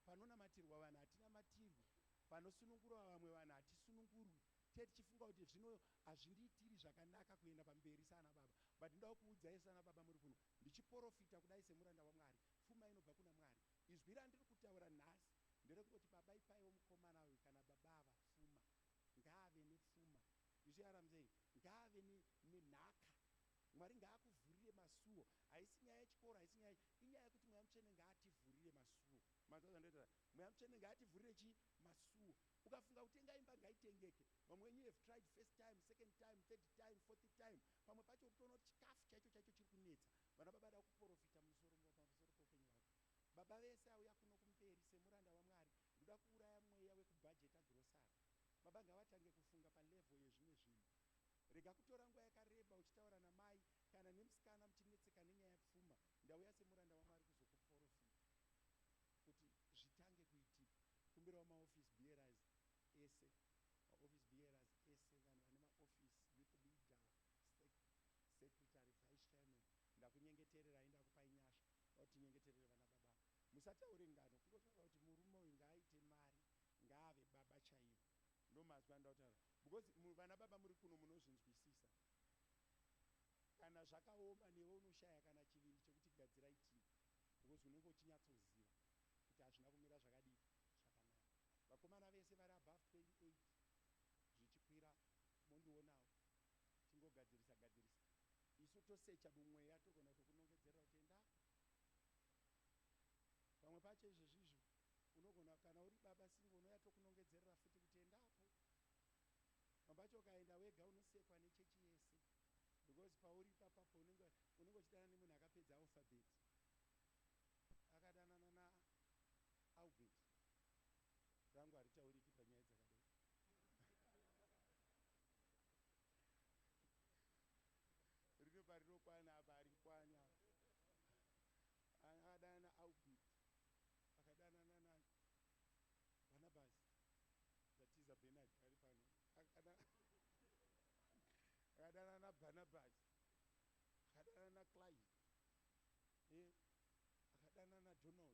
Panonamatirwa vanhu hatinamatirwi. Panosunungurwa vamwe vanhu hatisunungurwi. Tichifunga kuti zvino hazvindiitiri zvakanaka kuenda pamberi sana baba. But ndoda kuudzai sana baba muri kuno. Ndichiporofita kudai semuranda waMwari. Pfuma inobva kuna Mwari. Izwi randiri kutaura nhasi nderekutoti baba ipaiwo mukomana uyu kana baba ava pfuma. Ngaave nepfuma. Mwari ngaakuvhurire masuo. Haisi nyaya yechikoro, haisi nyaya, inyaya yekuti Mweya Mutsvene ngaativhurire masuo. Mazvazvandoita, Mweya Mutsvene ngaativhurire chi masuo. Ukafunga kutenga imba ngaitengeke. Vamwe wenyu have tried first time, second time, third time, fourth time. Pamwe pacho kutoona kuti chikafu chaicho chiri kunetsa. Vana baba da kuprofita pamusoro poupenyu hwako. Baba vese auya kuno kumberi semuranda waMwari, ndoda kuuraya mweya wekubhajeta grocery. Baba ngavatange kufunga palevel yezvimwe zvinhu. Rega kutora nguva yakareba uchitaura namai kana nemusikana muchinetseka nenyaya yepfuma. Ndauya semuranda waMwari kuzokuprofita kuti zvitange kuitika. Kumbirawo maoffice bearers ese, maoffice bearers ese, vanhu vane maoffice, youth leader, secretary, vice chairman, ndakunyengetererai, ndakupai nyasha kuti nyengeterere vana baba. Musataure ngano, kungotaura kuti murume uyu ngaaite mari, ngaave baba chaivo. Ndomazwa ndautaura. Because vana baba muri kuno munozvinzwisisa. Kana zvakaoma newe unoshaya kana chiviri chekuti gadzirai tii. Because unenge uchinyatsoziva kuti hazvina kumira zvakadii zvakanaka. Vakomana vese vari above 28 zvichikwira mondionawo tingogadzirisa gadzirisa. Isu tosecha mumweya togona kutokunongedzerera kuti enda. Pamwe pacho izvezvizvo unogona kana uri baba singo unoya tokunongedzerera futi kuti endapo. Pamwe pacho ukaenda wega unosekwa nechechi yese. Because pauri papapo unenge uchidana nemunhu akapedza alphabet. Akadanana na Albert. Rangu haritauriki panyaya dzakadai. Rino parinokwana apa harikwanya. Akadana na Albert. Akadanana na Barnabas. Zatiza Bernard ari pano. Akadana na Barnabas. Akadana na Clyde. Akadana na Donald.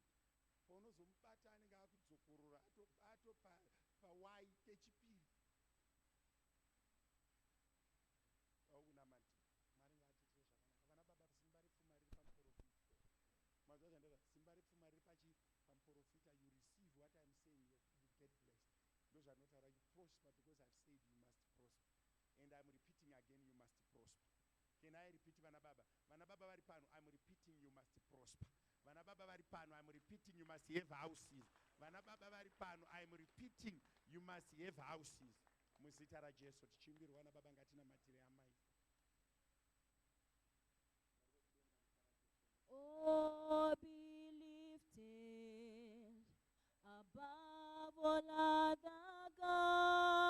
Paunozomubata anenge akudzokorora ato pawai kechipiri. Unamati Mwari ngaatiitire zvakanaka. Vana baba, simba repfuma riri pamuprofita. Mazva zvandaita, simba repfuma riri pamuprofita. You receive what I'm saying, you get blessed. Ndozvanotaura, you prosper because I've said you must prosper. And I'm repeating again, you must prosper. Can I repeat, vana baba? Vana baba vari pano, I'm repeating, you must prosper. Vana baba vari pano, I'm repeating, you must have houses. Vana baba vari pano, I'm repeating, you must have houses. Muzita raJesu tichimbirwa vana baba, ngatinamatire amai. Oh, be lifted above all other gods.